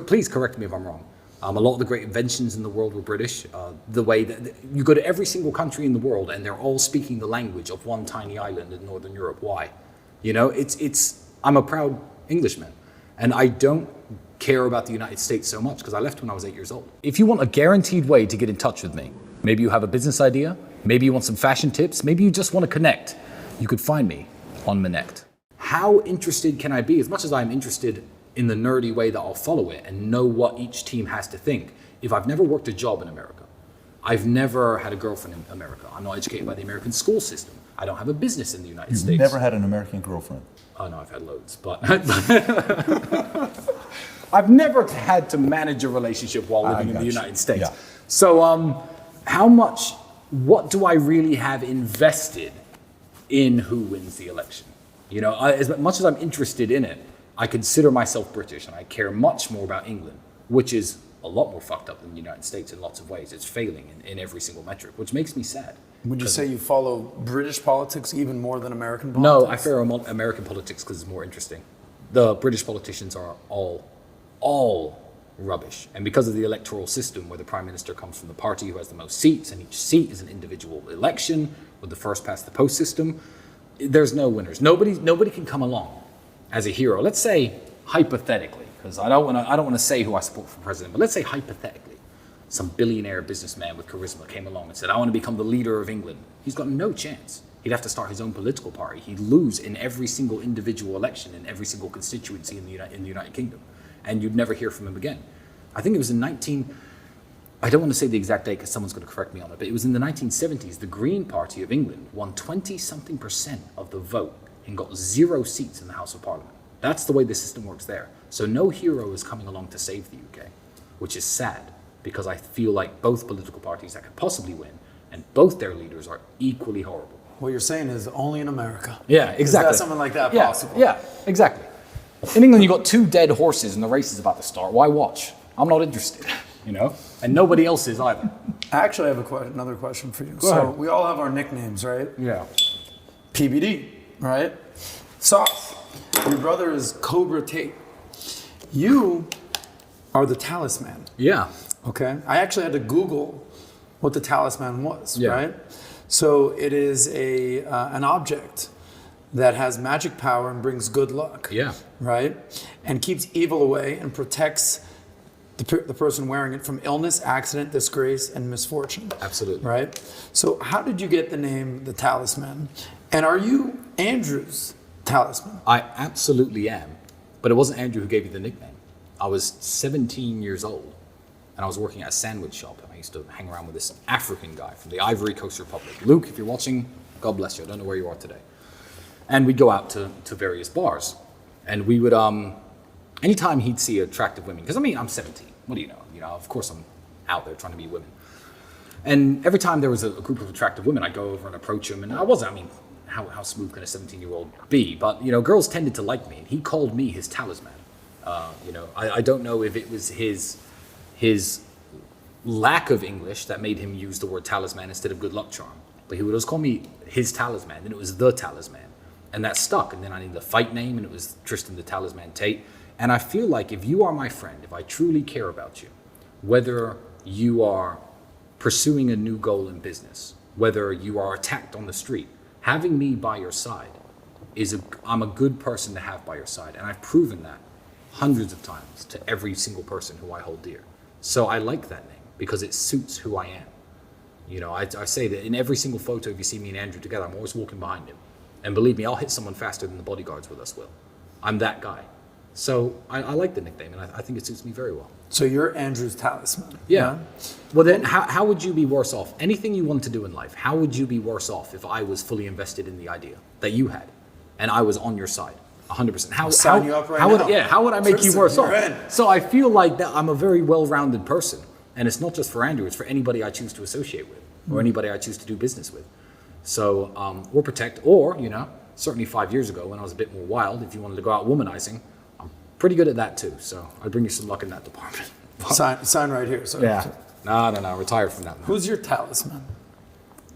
Please correct me if I'm wrong. A lot of the great inventions in the world were British. The way that you go to every single country in the world and they're all speaking the language of one tiny island in Northern Europe. Why? I'm a proud Englishman, and I don't care about the United States so much because I left when I was 8 years old. If you want a guaranteed way to get in touch with me, maybe you have a business idea, maybe you want some fashion tips, maybe you just want to connect, you could find me on Minect. How interested can I be? As much as I'm interested in the nerdy way that I'll follow it and know what each team has to think, if I've never worked a job in America, I've never had a girlfriend in America, I'm not educated by the American school system, I don't have a business in the United States. You've never had an American girlfriend? Oh no, I've had loads, but I've never had to manage a relationship while living in the United States. Yeah. So what do I really have invested in who wins the election? As much as I'm interested in it, I consider myself British and I care much more about England, which is a lot more fucked up than the United States in lots of ways. It's failing in every single metric, which makes me sad. Would you say you follow British politics even more than American politics? No, I fear American politics because it's more interesting. The British politicians are all rubbish. And because of the electoral system where the Prime Minister comes from the party who has the most seats and each seat is an individual election with the first past the post system, there's no winners. Nobody can come along as a hero. Let's say hypothetically, because I don't want to say who I support for president, but let's say hypothetically, some billionaire businessman with charisma came along and said, I want to become the leader of England. He's got no chance. He'd have to start his own political party. He'd lose in every single individual election in every single constituency in the United Kingdom. And you'd never hear from him again. I think it was I don't want to say the exact date because someone's going to correct me on it, but it was in the 1970s, the Green Party of England won 20-something% of the vote and got 0 seats in the House of Parliament. That's the way the system works there. So no hero is coming along to save the UK, which is sad because I feel like both political parties that could possibly win and both their leaders are equally horrible. What you're saying is only in America. Yeah, exactly. Is that something like that possible? Yeah, exactly. In England, you got 2 dead horses and the race is about to start. Why watch? I'm not interested, and nobody else is either. I actually have another question for you. Go ahead. We all have our nicknames, right? Yeah. PBD, right? Sauce. Your brother is Cobra Tate. You are the Talisman. Yeah. Okay. I actually had to Google what the Talisman was, Yeah. right? So it is an object that has magic power and brings good luck. Yeah. Right? And keeps evil away and protects the person wearing it from illness, accident, disgrace, and misfortune. Absolutely. Right? So how did you get the name the Talisman? And are you Andrew's Talisman? I absolutely am. But it wasn't Andrew who gave you the nickname. I was 17 years old and I was working at a sandwich shop. And I used to hang around with this African guy from the Ivory Coast Republic. Luke, if you're watching, God bless you. I don't know where you are today. And we'd go out to various bars. And we would, anytime he'd see attractive women, because I'm 17. What do you know? Of course I'm out there trying to be women. And every time there was a group of attractive women, I'd go over and approach them. And how smooth can a 17-year-old be? But, girls tended to like me. And he called me his talisman. I don't know if it was his lack of English that made him use the word talisman instead of good luck charm. But he would always call me his talisman, and it was the talisman. And that stuck. And then I needed a fight name, and it was Tristan the Talisman Tate. And I feel like if you are my friend, if I truly care about you, whether you are pursuing a new goal in business, whether you are attacked on the street, having me by your side I'm a good person to have by your side. And I've proven that hundreds of times to every single person who I hold dear. So I like that name because it suits who I am. You know, I say that in every single photo, if you see me and Andrew together, I'm always walking behind him. And believe me, I'll hit someone faster than the bodyguards with us will. I'm that guy. So I like the nickname, and I think it suits me very well. So you're Andrew's talisman. Yeah. Well, then how would you be worse off? Anything you want to do in life, how would you be worse off if I was fully invested in the idea that you had, and I was on your side, 100%? Sign you up right now. How would I make Tristan, you worse off? you're in. So I feel like that I'm a very well-rounded person, and it's not just for Andrew; it's for anybody I choose to associate with or anybody I choose to do business with. So or protect, or certainly 5 years ago when I was a bit more wild, if you wanted to go out womanizing, I'm pretty good at that too. So I'd bring you some luck in that department. Sign right here. So, Yeah. No. Retire from that. Who's your talisman?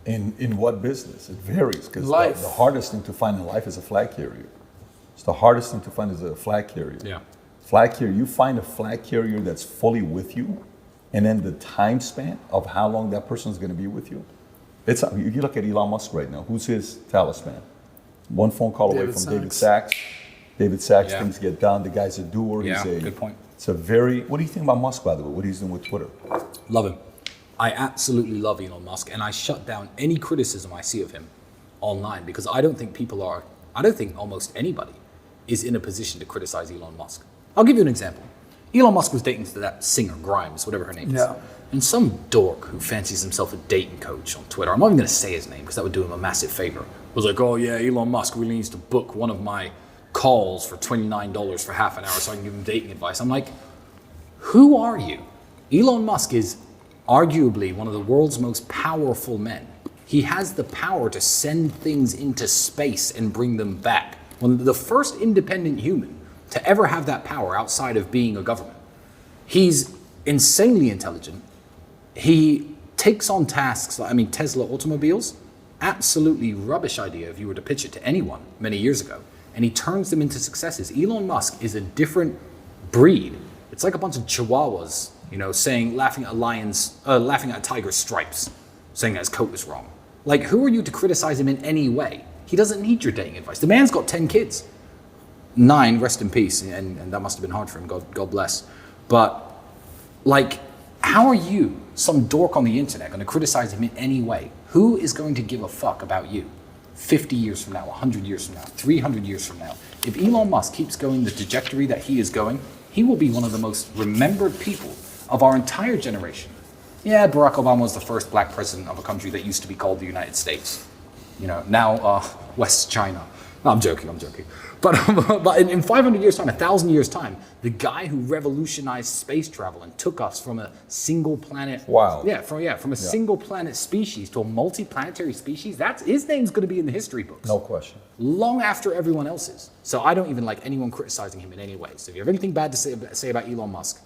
In what business? It varies because Life. the hardest thing to find in life is a flag carrier. It's the hardest thing to find is a flag carrier. Yeah. Flag carrier, you find a flag carrier that's fully with you, and then the time span of how long that person is going to be with you. If you look at Elon Musk right now, who's his talisman? One phone call away from David Sachs. David Sachs, things get done. The guy's a doer. Yeah, good point. It's a very. What do you think about Musk, by the way? What he's doing with Twitter? Love him. I absolutely love Elon Musk, and I shut down any criticism I see of him online because I don't think almost anybody is in a position to criticize Elon Musk. I'll give you an example. Elon Musk was dating that singer, Grimes, whatever her name is. Yeah. And some dork who fancies himself a dating coach on Twitter, I'm not even going to say his name because that would do him a massive favor, was like, oh yeah, Elon Musk really needs to book one of my calls for $29 for half an hour so I can give him dating advice. I'm like, who are you? Elon Musk is arguably one of the world's most powerful men. He has the power to send things into space and bring them back. When the first independent human to ever have that power outside of being a government. He's insanely intelligent. He takes on tasks, Tesla automobiles, absolutely rubbish idea if you were to pitch it to anyone many years ago. And he turns them into successes. Elon Musk is a different breed. It's like a bunch of chihuahuas, laughing at a tiger's stripes, saying that his coat was wrong. Like, who are you to criticize him in any way? He doesn't need your dating advice. The man's got 10 kids. 9, rest in peace, and that must have been hard for him, God bless. But, how are you, some dork on the internet, going to criticize him in any way? Who is going to give a fuck about you 50 years from now, 100 years from now, 300 years from now? If Elon Musk keeps going the trajectory that he is going, he will be one of the most remembered people of our entire generation. Yeah, Barack Obama was the first black president of a country that used to be called the United States. Now West China. No, I'm joking. But in 500 years' time, 1,000 years' time, the guy who revolutionized space travel and took us from a single planet, from a single planet species to a multi-planetary species, his name's going to be in the history books. No question. Long after everyone else's. So I don't even like anyone criticizing him in any way. So if you have anything bad to say about Elon Musk,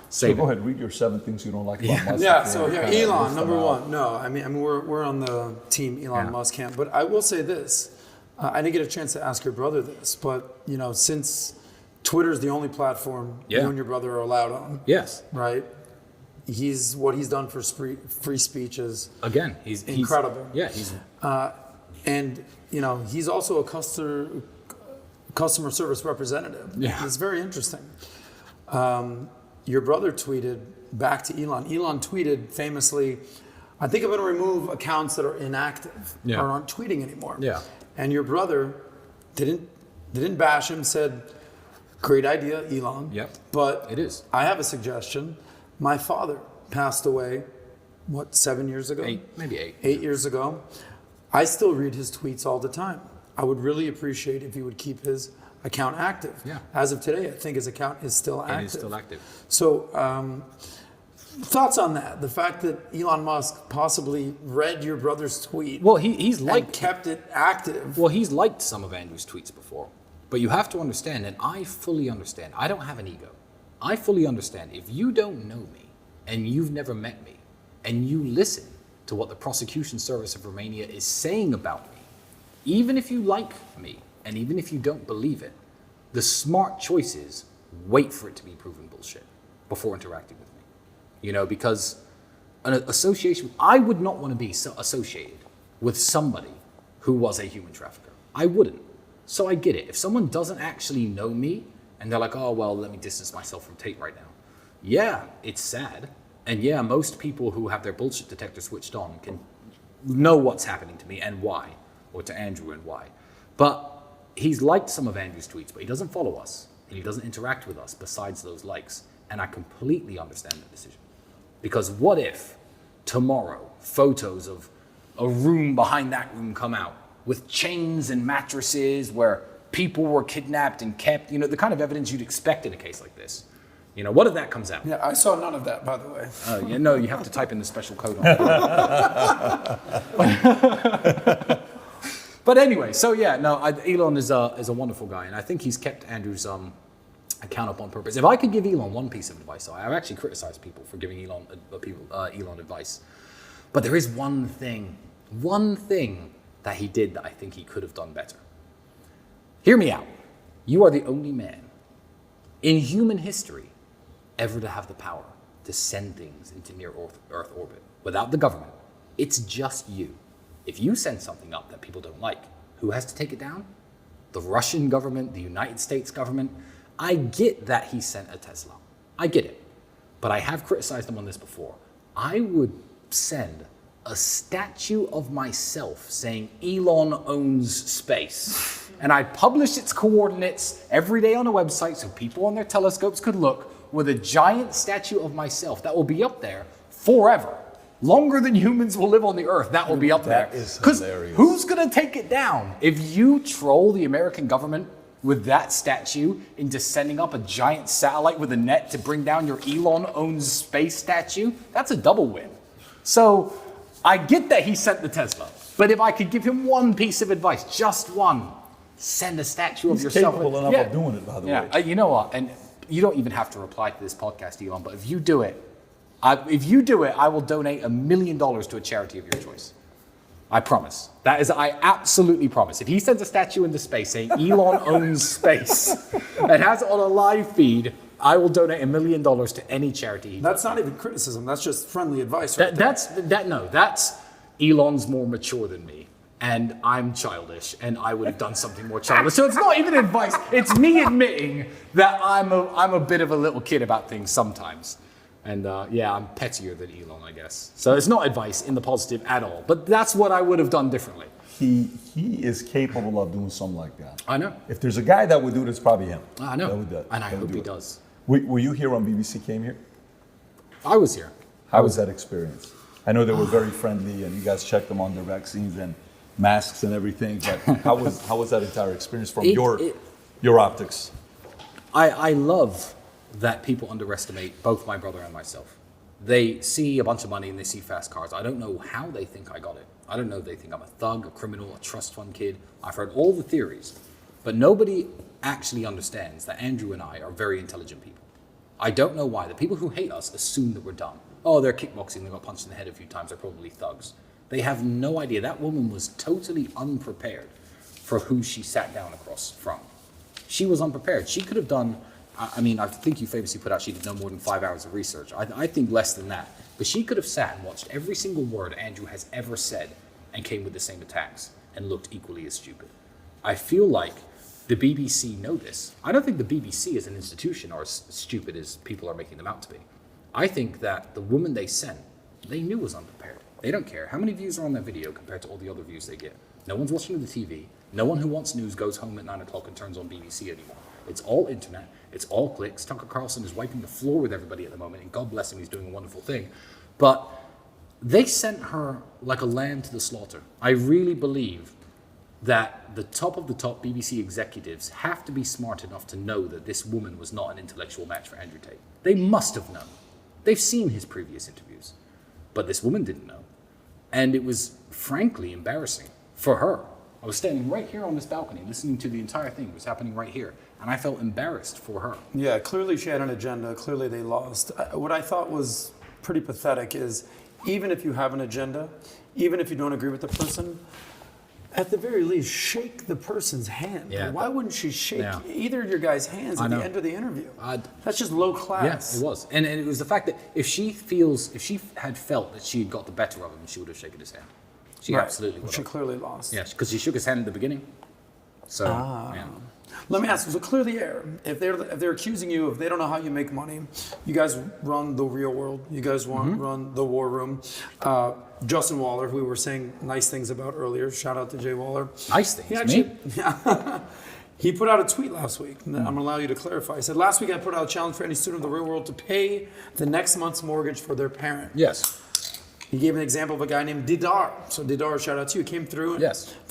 save it. Go ahead, read your 7 things you don't like about Musk. Yeah, so here, Elon, number one. No, I mean we're on the team Elon Musk camp, but I will say this. I didn't get a chance to ask your brother this, but since Twitter's the only platform you and your brother are allowed on. Yes. Right? What he's done for free speech is he's incredible. He's and he's also a customer service representative. Yeah. It's very interesting. Your brother tweeted back to Elon. Elon tweeted famously, I think I'm going to remove accounts that are inactive or aren't tweeting anymore. Yeah. And your brother didn't bash him, said, great idea, Elon. Yep. But it is. I have a suggestion. My father passed away, 7 years ago? 8, maybe 8. 8 years ago. I still read his tweets all the time. I would really appreciate if he would keep his account active. Yeah. As of today, I think his account is still active. It is still active. So, thoughts on that? The fact that Elon Musk possibly read your brother's tweet. Well, he's and kept it active. Well, he's liked some of Andrew's tweets before, but you have to understand, and I fully understand. I don't have an ego. I fully understand. If you don't know me and you've never met me and you listen to what the prosecution service of Romania is saying about me, even if you like me and even if you don't believe it, the smart choice is wait for it to be proven bullshit before interacting with me. Because an association, I would not want to be associated with somebody who was a human trafficker. I wouldn't. So I get it. If someone doesn't actually know me and they're like, oh, well, let me distance myself from Tate right now. Yeah, it's sad. And yeah, most people who have their bullshit detector switched on can know what's happening to me and why, or to Andrew and why. But he's liked some of Andrew's tweets, but he doesn't follow us and he doesn't interact with us besides those likes. And I completely understand that decision. Because what if tomorrow photos of a room behind that room come out with chains and mattresses where people were kidnapped and kept, the kind of evidence you'd expect in a case like this. What if that comes out? Yeah, I saw none of that, by the way. No, you have to type in the special code on it. But anyway, so yeah, no, Elon is a wonderful guy, and I think he's kept Andrew's account up on purpose. If I could give Elon one piece of advice, I've actually criticized people for giving Elon advice, but there is one thing that he did that I think he could have done better. Hear me out. You are the only man in human history ever to have the power to send things into near Earth orbit without the government. It's just you. If you send something up that people don't like, who has to take it down? The Russian government, the United States government. I get that he sent a Tesla. I get it. But I have criticized him on this before. I would send a statue of myself saying Elon owns space. And I'd publish its coordinates every day on a website so people on their telescopes could look, with a giant statue of myself that will be up there forever. Longer than humans will live on the earth, that will be up there. That is hilarious. Who's gonna take it down? If you troll the American government with that statue into sending up a giant satellite with a net to bring down your Elon owns space statue, that's a double win. So I get that he sent the Tesla, but if I could give him one piece of advice, just one, send a statue of yourself. He's capable enough of doing it, by the way. You know what? And you don't even have to reply to this podcast, Elon, but if you do it, I will donate $1 million to a charity of your choice. I promise. I absolutely promise. If he sends a statue into space saying Elon owns space and has it on a live feed, I will donate $1 million to any charity. That's not even criticism. That's just friendly advice. Right That's Elon's more mature than me, and I'm childish, and I would have done something more childish. So it's not even advice. It's me admitting that I'm a bit of a little kid about things sometimes. And I'm pettier than Elon, I guess. So it's not advice in the positive at all. But that's what I would have done differently. He is capable of doing something like that. I know. If there's a guy that would do it, it's probably him. I know. That would do it. And I hope he does. Were you here when BBC came here? I was here. How was that experience? I know they were very friendly, and you guys checked them on their vaccines and masks and everything. But how was that entire experience from your optics? I love that people underestimate both my brother and myself. They see a bunch of money and they see fast cars. I don't know how they think I got it. I don't know if they think I'm a thug, a criminal, a trust fund kid. I've heard all the theories, but nobody actually understands that Andrew and I are very intelligent people. I don't know why. The people who hate us assume that we're dumb. Oh, they're kickboxing, they got punched in the head a few times, they're probably thugs. They have no idea. That woman was totally unprepared for who she sat down across from. She was unprepared. She could have done, I think you famously put out she did no more than 5 hours of research. I think less than that. But she could have sat and watched every single word Andrew has ever said and came with the same attacks and looked equally as stupid. I feel like the BBC know this. I don't think the BBC as an institution are as stupid as people are making them out to be. I think that the woman they sent, they knew was unprepared. They don't care how many views are on that video compared to all the other views they get. No one's watching the TV. No one who wants news goes home at 9 o'clock and turns on BBC anymore. It's all internet. It's all clicks. Tucker Carlson is wiping the floor with everybody at the moment, and God bless him, he's doing a wonderful thing. But they sent her like a lamb to the slaughter. I really believe that the top of the top BBC executives have to be smart enough to know that this woman was not an intellectual match for Andrew Tate. They must have known. They've seen his previous interviews. But this woman didn't know. And it was frankly embarrassing for her. I was standing right here on this balcony, listening to the entire thing. It was happening right here. And I felt embarrassed for her. Yeah, clearly she had an agenda. Clearly they lost. What I thought was pretty pathetic is even if you have an agenda, even if you don't agree with the person, at the very least, shake the person's hand. Yeah. Why wouldn't she shake either of your guys' hands at the end of the interview? That's just low class. Yes, it was. And it was the fact that if she had felt that she had got the better of him, she would have shaken his hand. She absolutely would have. She clearly lost. Yeah, because she shook his hand in the beginning. So, yeah. Let me ask you, so clear the air. If they're accusing you, if they don't know how you make money, you guys run the real world. You guys run the war room. Justin Waller, who we were saying nice things about earlier. Shout out to Jay Waller. Nice things, me? He put out a tweet last week. I'm going to allow you to clarify. He said, last week I put out a challenge for any student of the real world to pay the next month's mortgage for their parent. Yes. He gave an example of a guy named Didar. So Didar, shout out to you, came through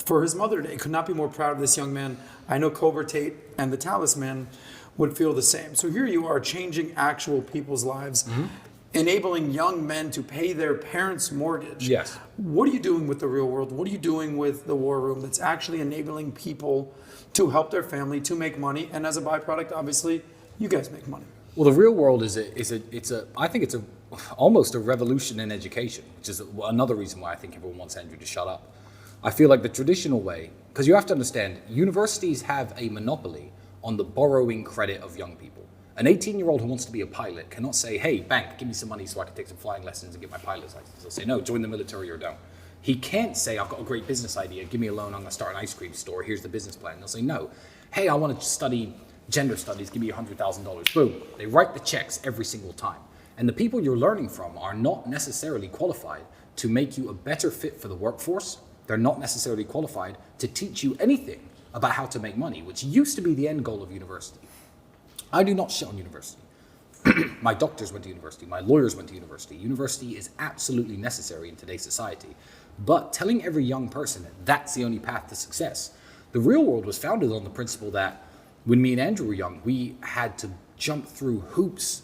for his Mother's Day. Could not be more proud of this young man. I know Cobra Tate and the Talisman would feel the same. So here you are changing actual people's lives, enabling young men to pay their parents' mortgage. Yes. What are you doing with the real world? What are you doing with the war room that's actually enabling people to help their family, to make money, and as a byproduct, obviously, you guys make money. Well, the real world I think it's almost a revolution in education, which is another reason why I think everyone wants Andrew to shut up. I feel like the traditional way, because you have to understand, universities have a monopoly on the borrowing credit of young people. An 18-year-old who wants to be a pilot cannot say, hey, bank, give me some money so I can take some flying lessons and get my pilot's license. They'll say, no, join the military or don't. He can't say, I've got a great business idea, give me a loan, I'm gonna start an ice cream store, here's the business plan. They'll say, no, hey, I wanna study gender studies, give me $100,000. Boom, they write the checks every single time. And the people you're learning from are not necessarily qualified to make you a better fit for the workforce. They're not necessarily qualified to teach you anything about how to make money, which used to be the end goal of university. I do not shit on university. My doctors went to university, my lawyers went to university. University is absolutely necessary in today's society. But telling every young person that that's the only path to success. The real world was founded on the principle that when me and Andrew were young, we had to jump through hoops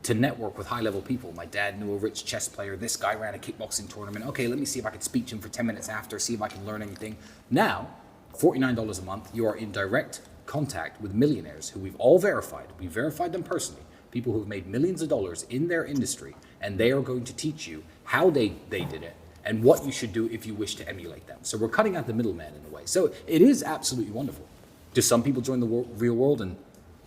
to network with high-level people. My dad knew a rich chess player. This guy ran a kickboxing tournament. Okay, let me see if I can speak to him for 10 minutes after, see if I can learn anything. Now, $49 a month, you are in direct contact with millionaires who we've all verified. We verified them personally. People who have made millions of dollars in their industry, and they are going to teach you how they did it and what you should do if you wish to emulate them. So we're cutting out the middleman in a way. So it is absolutely wonderful. Do some people join the real world and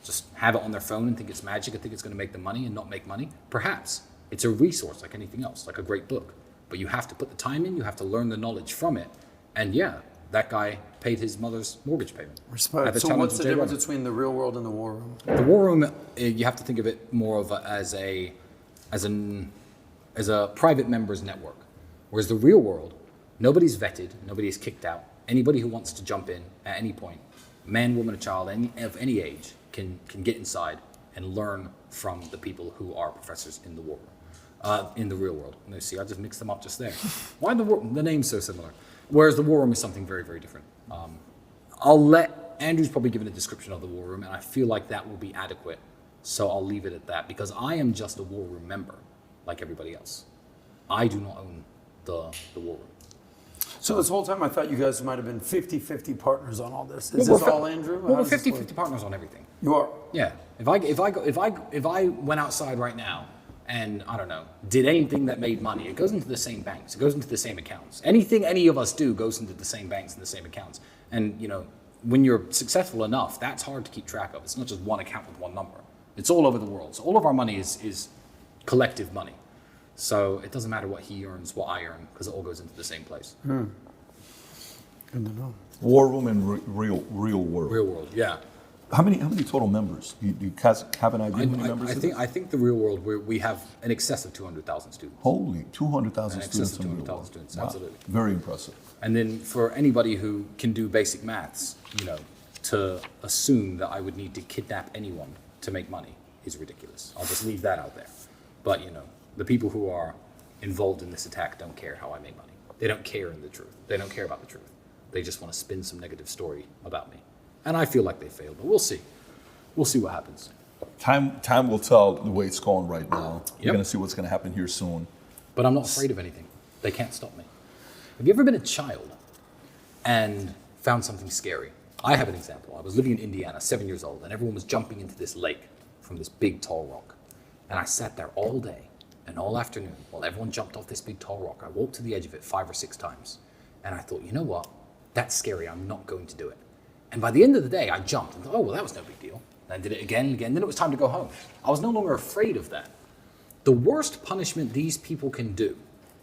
just have it on their phone and think it's magic and think it's going to make them money and not make money? Perhaps. It's a resource like anything else, like a great book. But you have to put the time in, you have to learn the knowledge from it. And yeah, that guy paid his mother's mortgage payment. Respect. So what's the difference between the real world and the war room? The war room, you have to think of it more of as a private members network. Whereas the real world, nobody's vetted, nobody is kicked out. Anybody who wants to jump in at any point, man, woman, or child, of any age, can get inside and learn from the people who are professors in the war room, in the real world. And you see, I just mixed them up just there. Why the name's so similar? Whereas the war room is something very, very different. Andrew's probably given a description of the war room, and I feel like that will be adequate. So I'll leave it at that, because I am just a war room member, like everybody else. I do not own the war room. So this whole time I thought you guys might have been 50-50 partners on all this. Is this all Andrew? Well, we're 50-50 partners on everything. You are? Yeah. If I went outside right now and, I don't know, did anything that made money, it goes into the same banks. It goes into the same accounts. Anything any of us do goes into the same banks and the same accounts. And, you know, when you're successful enough, that's hard to keep track of. It's not just one account with one number. It's all over the world. So all of our money is collective money. So it doesn't matter what he earns, what I earn, because it all goes into the same place. Good to know. War room and real world. Real world, yeah. How many total members? Do you guys have an idea how many members? I think the real world, we have an excess of 200,000 students. Holy, 200,000 students. Excess of 200,000 students, wow. absolutely. Very impressive. And then for anybody who can do basic maths, you know, to assume that I would need to kidnap anyone to make money is ridiculous. I'll just leave that out there. But, you know, the people who are involved in this attack don't care how I make money. They don't care in the truth. They don't care about the truth. They just want to spin some negative story about me. And I feel like they failed, but we'll see. We'll see what happens. Time will tell the way it's going right now. Yep. You're going to see what's going to happen here soon. But I'm not afraid of anything. They can't stop me. Have you ever been a child and found something scary. I have an example. I was living in Indiana, 7 years old, and everyone was jumping into this lake from this big tall rock. And I sat there all day and all afternoon while everyone jumped off this big tall rock. I walked to the edge of it 5 or 6 times. And I thought, you know what? That's scary. I'm not going to do it. And by the end of the day, I jumped and thought, oh, well, that was no big deal. And I did it again and again. Then it was time to go home. I was no longer afraid of that. The worst punishment these people can do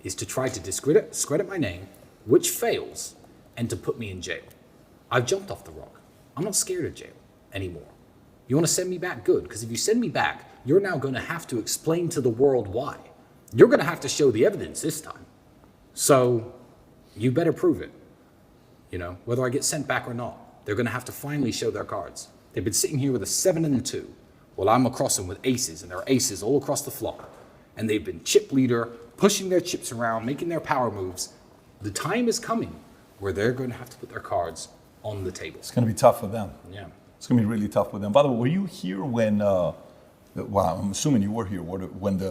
is to try to discredit my name, which fails, and to put me in jail. I've jumped off the rock. I'm not scared of jail anymore. You want to send me back? Good, because if you send me back, you're now going to have to explain to the world why. You're going to have to show the evidence this time. So you better prove it. You know, whether I get sent back or not, they're going to have to finally show their cards. They've been sitting here with a 7 and a 2, while I'm across them with aces, and there are aces all across the floor. And they've been chip leader, pushing their chips around, making their power moves. The time is coming where they're going to have to put their cards on the table. It's going to be tough for them. Yeah. It's going to be really tough for them. By the way, were you here when, well, I'm assuming you were here, when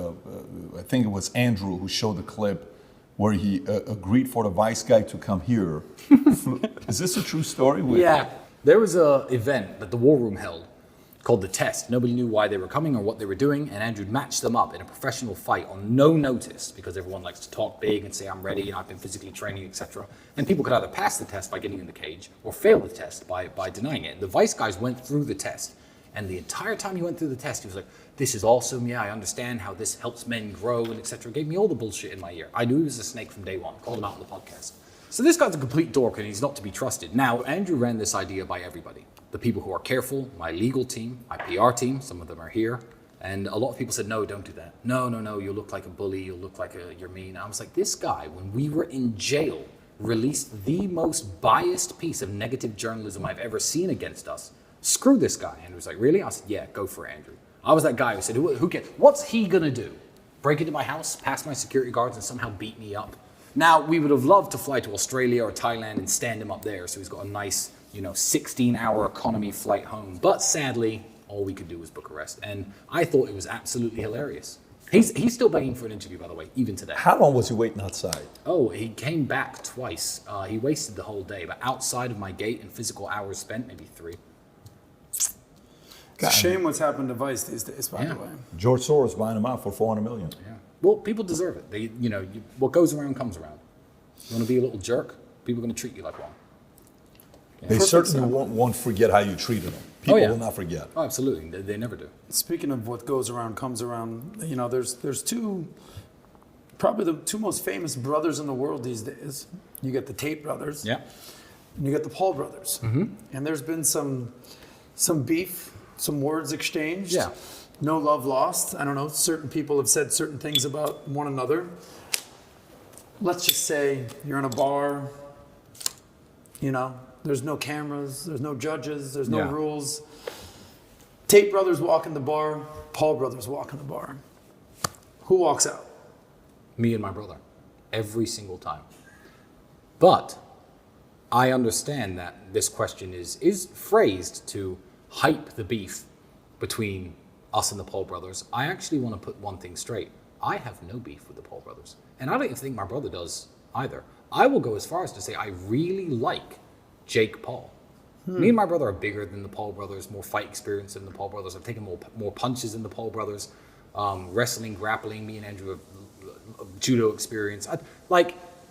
I think it was Andrew who showed the clip where he agreed for the vice guy to come here. Is this a true story? Yeah. There was an event that the War Room held called The Test. Nobody knew why they were coming or what they were doing, and Andrew matched them up in a professional fight on no notice, because everyone likes to talk big and say, I'm ready, and I've been physically training, etc. And people could either pass the test by getting in the cage or fail the test by denying it. And the vice guys went through the test, and the entire time he went through the test, he was like, this is awesome, yeah, I understand how this helps men grow, and etc. Gave me all the bullshit in my ear. I knew he was a snake from day one, called him out on the podcast. So this guy's a complete dork, and he's not to be trusted. Now, Andrew ran this idea by everybody. The people who are careful, my legal team, my PR team, some of them are here. And a lot of people said, no, don't do that. No, you'll look like a bully, you'll look like you're mean. I was like, this guy, when we were in jail, released the most biased piece of negative journalism I've ever seen against us. Screw this guy. Andrew was like, really? I said, yeah, go for it, Andrew. I was that guy who said, who cares? What's he gonna do? Break into my house, pass my security guards, and somehow beat me up? Now, we would have loved to fly to Australia or Thailand and stand him up there, so he's got a nice, 16-hour economy flight home. But sadly, all we could do was Bucharest. And I thought it was absolutely hilarious. He's still begging for an interview, by the way, even today. How long was he waiting outside? Oh, he came back twice. He wasted the whole day, but outside of my gate and physical hours spent, maybe 3. It's a shame what's happened to Vice these days, by the way. George Soros buying him out for $400 million. Yeah. Well, people deserve it. They, what goes around comes around. You want to be a little jerk? People are going to treat you like one. They certainly won't forget how you treated them. People will not forget. Oh, absolutely. They never do. Speaking of what goes around comes around, there's probably the 2 most famous brothers in the world these days. You get the Tate brothers. Yeah. And you get the Paul brothers. Mm-hmm. And there's been some beef, some words exchanged. Yeah. No love lost. I don't know. Certain people have said certain things about one another. Let's just say you're in a bar, there's no cameras, there's no judges, there's no rules. Tate brothers walk in the bar, Paul brothers walk in the bar. Who walks out? Me and my brother. Every single time. But I understand that this question is phrased to hype the beef between us and the Paul brothers. I actually want to put one thing straight. I have no beef with the Paul brothers. And I don't even think my brother does either. I will go as far as to say I really like Jake Paul. Me and my brother are bigger than the Paul brothers, more fight experience than the Paul brothers. I've taken more punches than the Paul brothers. Wrestling, grappling, me and Andrew have judo experience.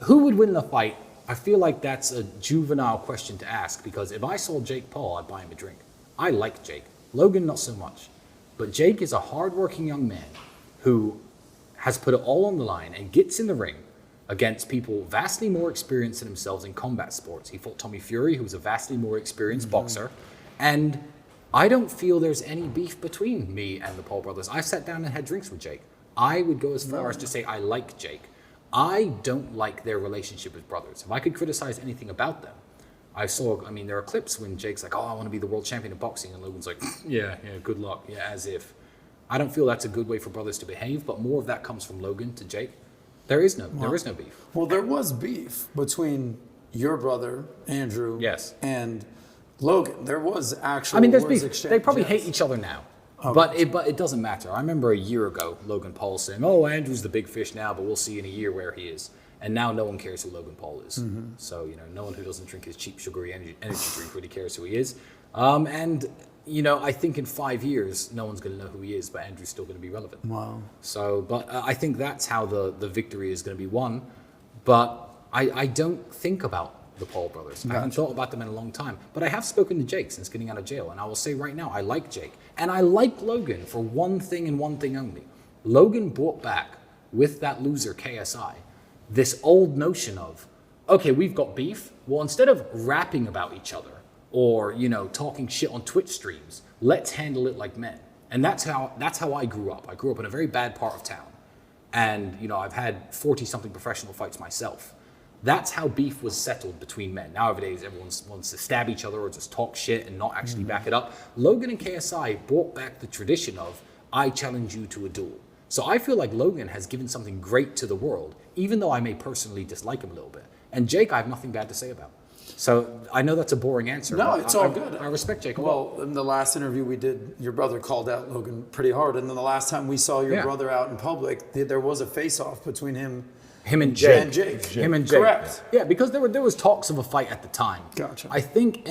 Who would win the fight? I feel like that's a juvenile question to ask, because if I saw Jake Paul, I'd buy him a drink. I like Jake. Logan, not so much. But Jake is a hardworking young man who has put it all on the line and gets in the ring against people vastly more experienced than themselves in combat sports. He fought Tommy Fury, who was a vastly more experienced boxer. And I don't feel there's any beef between me and the Paul brothers. I sat down and had drinks with Jake. I would go as far as to say I like Jake. I don't like their relationship as brothers. If I could criticize anything about them, there are clips when Jake's like, oh, I want to be the world champion of boxing. And Logan's like, yeah, good luck. Yeah, as if. I don't feel that's a good way for brothers to behave, but more of that comes from Logan to Jake. There is no beef. Well, there was beef between your brother, Andrew, and Logan. There was actual there's words beef. exchanged. They probably hate each other now. Oh, but it doesn't matter. I remember a year ago, Logan Paul saying, oh, Andrew's the big fish now, but we'll see in a year where he is. And now no one cares who Logan Paul is. So, no one who doesn't drink his cheap sugary energy drink really cares who he is. And, I think in 5 years, no one's going to know who he is, but Andrew's still going to be relevant. Wow. So, but I think that's how the victory is going to be won. But I don't think about the Paul brothers. I haven't thought about them in a long time. But I have spoken to Jake since getting out of jail. And I will say right now, I like Jake. And I like Logan for one thing and one thing only. Logan brought back, with that loser KSI, this old notion of, okay, we've got beef. Well, instead of rapping about each other or, talking shit on Twitch streams, let's handle it like men. And that's how I grew up. I grew up in a very bad part of town. And, I've had 40-something professional fights myself. That's how beef was settled between men. Nowadays, everyone wants to stab each other or just talk shit and not actually back it up. Logan and KSI brought back the tradition of, I challenge you to a duel. So I feel like Logan has given something great to the world, even though I may personally dislike him a little bit. And Jake, I have nothing bad to say about. So I know that's a boring answer. No, it's all good. I respect Jake. Well, in the last interview we did, your brother called out Logan pretty hard. And then the last time we saw your brother out in public, there was a face-off between him and Jake. Him and Jake. Correct. Yeah, because there was talks of a fight at the time. Gotcha. I think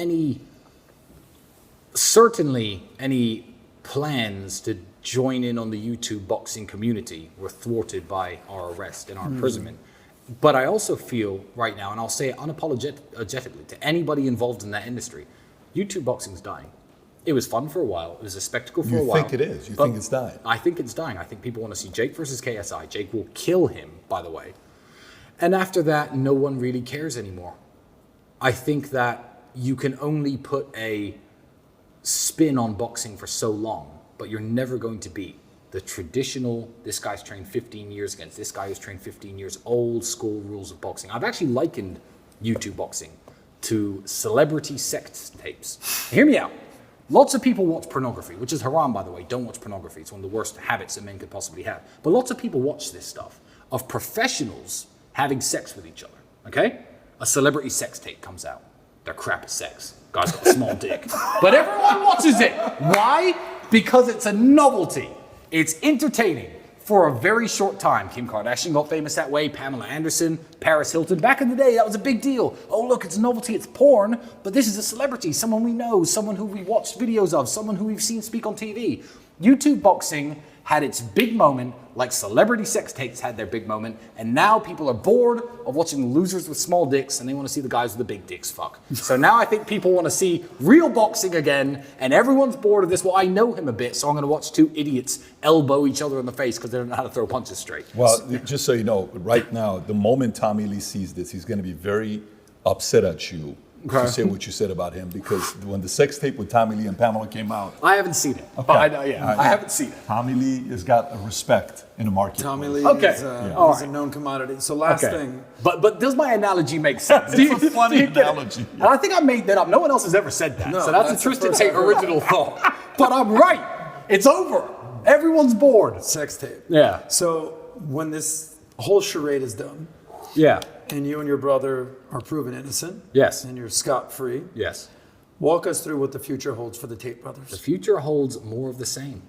certainly any plans to join in on the YouTube boxing community were thwarted by our arrest and our imprisonment. But I also feel right now, and I'll say it unapologetically to anybody involved in that industry, YouTube boxing's dying. It was fun for a while. It was a spectacle for a while. You think it is? You think it's dying? I think it's dying. I think people want to see Jake versus KSI. Jake will kill him, by the way. And after that, no one really cares anymore. I think that you can only put a spin on boxing for so long, but you're never going to beat the traditional, this guy's trained 15 years against this guy who's trained 15 years, old school rules of boxing. I've actually likened YouTube boxing to celebrity sex tapes. Hear me out. Lots of people watch pornography, which is haram, by the way. Don't watch pornography. It's one of the worst habits that men could possibly have. But lots of people watch this stuff of professionals having sex with each other, okay? A celebrity sex tape comes out. They're crap at sex. Guy's got a small dick. But everyone watches it. Why? Because it's a novelty. It's entertaining for a very short time. Kim Kardashian got famous that way, Pamela Anderson, Paris Hilton. Back in the day, that was a big deal. Oh, look, it's a novelty, it's porn, but this is a celebrity, someone we know, someone who we watched videos of, someone who we've seen speak on TV. YouTube boxing had its big moment, like celebrity sex tapes had their big moment, and now people are bored of watching losers with small dicks, and they want to see the guys with the big dicks fuck. So now I think people want to see real boxing again, and everyone's bored of this. Well, I know him a bit, so I'm going to watch two idiots elbow each other in the face because they don't know how to throw punches straight. Well, just so you know, right now, the moment Tommy Lee sees this, he's going to be very upset at you. To say what you said about him, because when the sex tape with Tommy Lee and Pamela came out, I haven't seen it. Okay. I haven't seen it. Tommy Lee has got a respect in the market. Tommy Lee Okay. is a known commodity. So last thing. But does my analogy make sense? It's a funny do you get it? analogy. And I think I made that up. No one else has ever said that. No, So that's a that's the Tristan first Tate I've heard. original thought. But I'm right. It's over. Everyone's bored. Sex tape. Yeah. So when this whole charade is done, Yeah. and you and your brother are proven innocent, Yes. and you're scot-free, Yes. walk us through what the future holds for the Tate The brothers. future holds more of the same.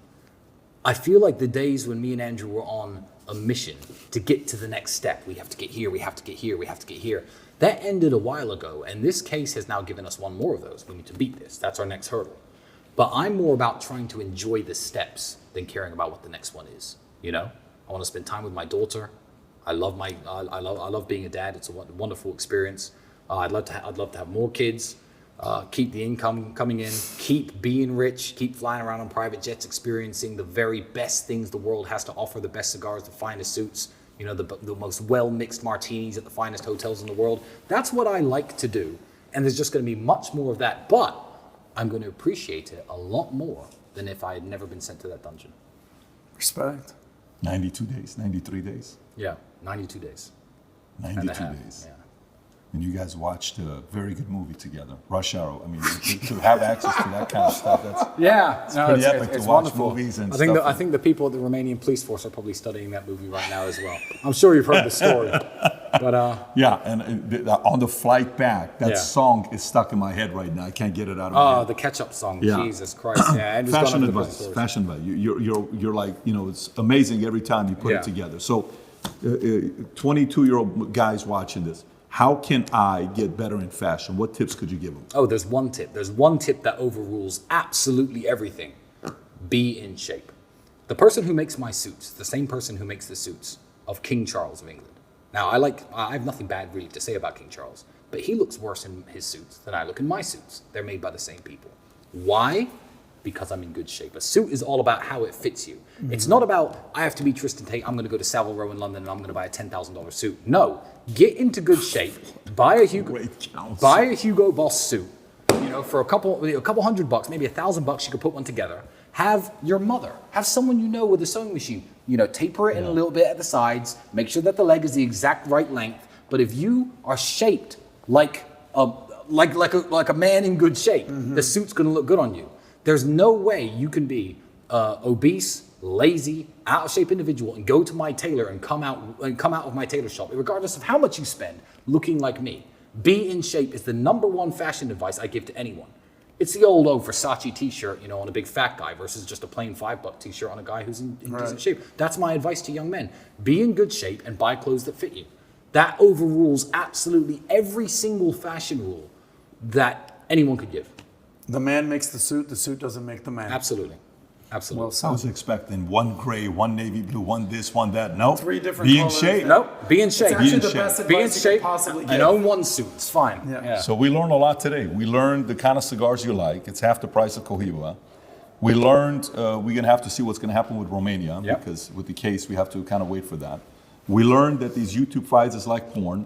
I feel like the days when me and Andrew were on a mission to get to the next step, we have to get here, we have to get here, we have to get here, that ended a while ago, and this case has now given us one more of those. We need to beat this. That's our next hurdle. But I'm more about trying to enjoy the steps than caring about what the next one is. I want to spend time with my daughter. I love being a dad. It's a wonderful experience. I'd love to have more kids. Keep the income coming in. Keep being rich. Keep flying around on private jets, experiencing the very best things the world has to offer: the best cigars, the finest suits, the most well-mixed martinis at the finest hotels in the world. That's what I like to do, and there's just going to be much more of that. But I'm going to appreciate it a lot more than if I had never been sent to that dungeon. Respect. 92 days, 93 days. Yeah, 92 days. 92 half, days. yeah. And you guys watched a very good movie together, Rush Hour. I mean, to have access to that kind of stuff, that's pretty epic to watch movies and stuff. I think the people at the Romanian police force are probably studying that movie right now as well. I'm sure you've heard the story. But yeah, and on the flight back, that song is stuck in my head right now. I can't get it out of my head. the catch-up song, Yeah. Jesus Christ. Yeah, Andrew's Fashion gone up the advice. Fashion advice. You're like, it's amazing every time you put it together. So 22-year-old guys watching this, how can I get better in fashion? What tips could you give them? Oh, there's one tip. There's one tip that overrules absolutely everything. Be in shape. The person who makes my suits, the same person who makes the suits of King Charles of England. Now, I have nothing bad really to say about King Charles, but he looks worse in his suits than I look in my suits. They're made by the same people. Why? Because I'm in good shape. A suit is all about how it fits you. It's not about, I have to be Tristan Tate, I'm going to go to Savile Row in London and I'm going to buy a $10,000 suit. No, get into good shape, buy a Hugo Boss suit, for a couple $100, maybe $1,000, you could put one together. Have your mother, have someone you know with a sewing machine, taper it in a little bit at the sides, make sure that the leg is the exact right length. But if you are shaped like a man in good shape, the suit's going to look good on you. There's no way you can be obese, lazy, out of shape individual and go to my tailor and come out of my tailor shop, regardless of how much you spend, looking like me. Be in shape is the #1 fashion advice I give to anyone. It's the old Versace t-shirt, on a big fat guy versus just a plain $5 t-shirt on a guy who's in decent shape. That's my advice to young men. Be in good shape and buy clothes that fit you. That overrules absolutely every single fashion rule that anyone could give. The man makes the suit doesn't make the man. Absolutely. Absolutely. Well, I was expecting one gray, one navy blue, one this, one that. No. 3 different Be in colors. shape. No, be in shape. It's actually in the shape. best Be in advice you shape could possibly get. and own one suit. It's fine. Yeah. So we learned a lot today. We learned the kind of cigars you like. It's half the price of Cohiba. We learned we're going to have to see what's going to happen with Romania because with the case, we have to kind of wait for that. We learned that these YouTube fights is like porn,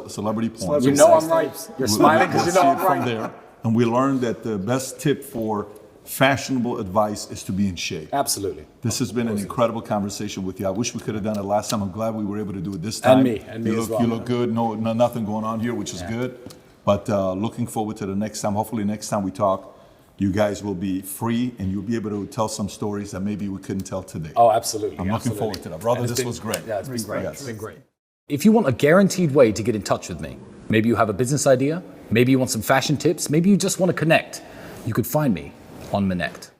celebrity porn. You know I'm right. You're smiling because you know I'm from right. there. And we learned that the best tip for fashionable advice is to be in shape. Absolutely. This has been an incredible conversation with you. I wish we could have done it last time. I'm glad we were able to do it this time. And me you as well. You look good. No, nothing going on here, which is good. But looking forward to the next time. Hopefully next time we talk, you guys will be free and you'll be able to tell some stories that maybe we couldn't tell today. Oh, absolutely. I'm looking forward to that. Brother, this was great. Yeah, it's been great. Yes. It's been great. If you want a guaranteed way to get in touch with me, maybe you have a business idea, maybe you want some fashion tips, maybe you just want to connect, you could find me on Minect.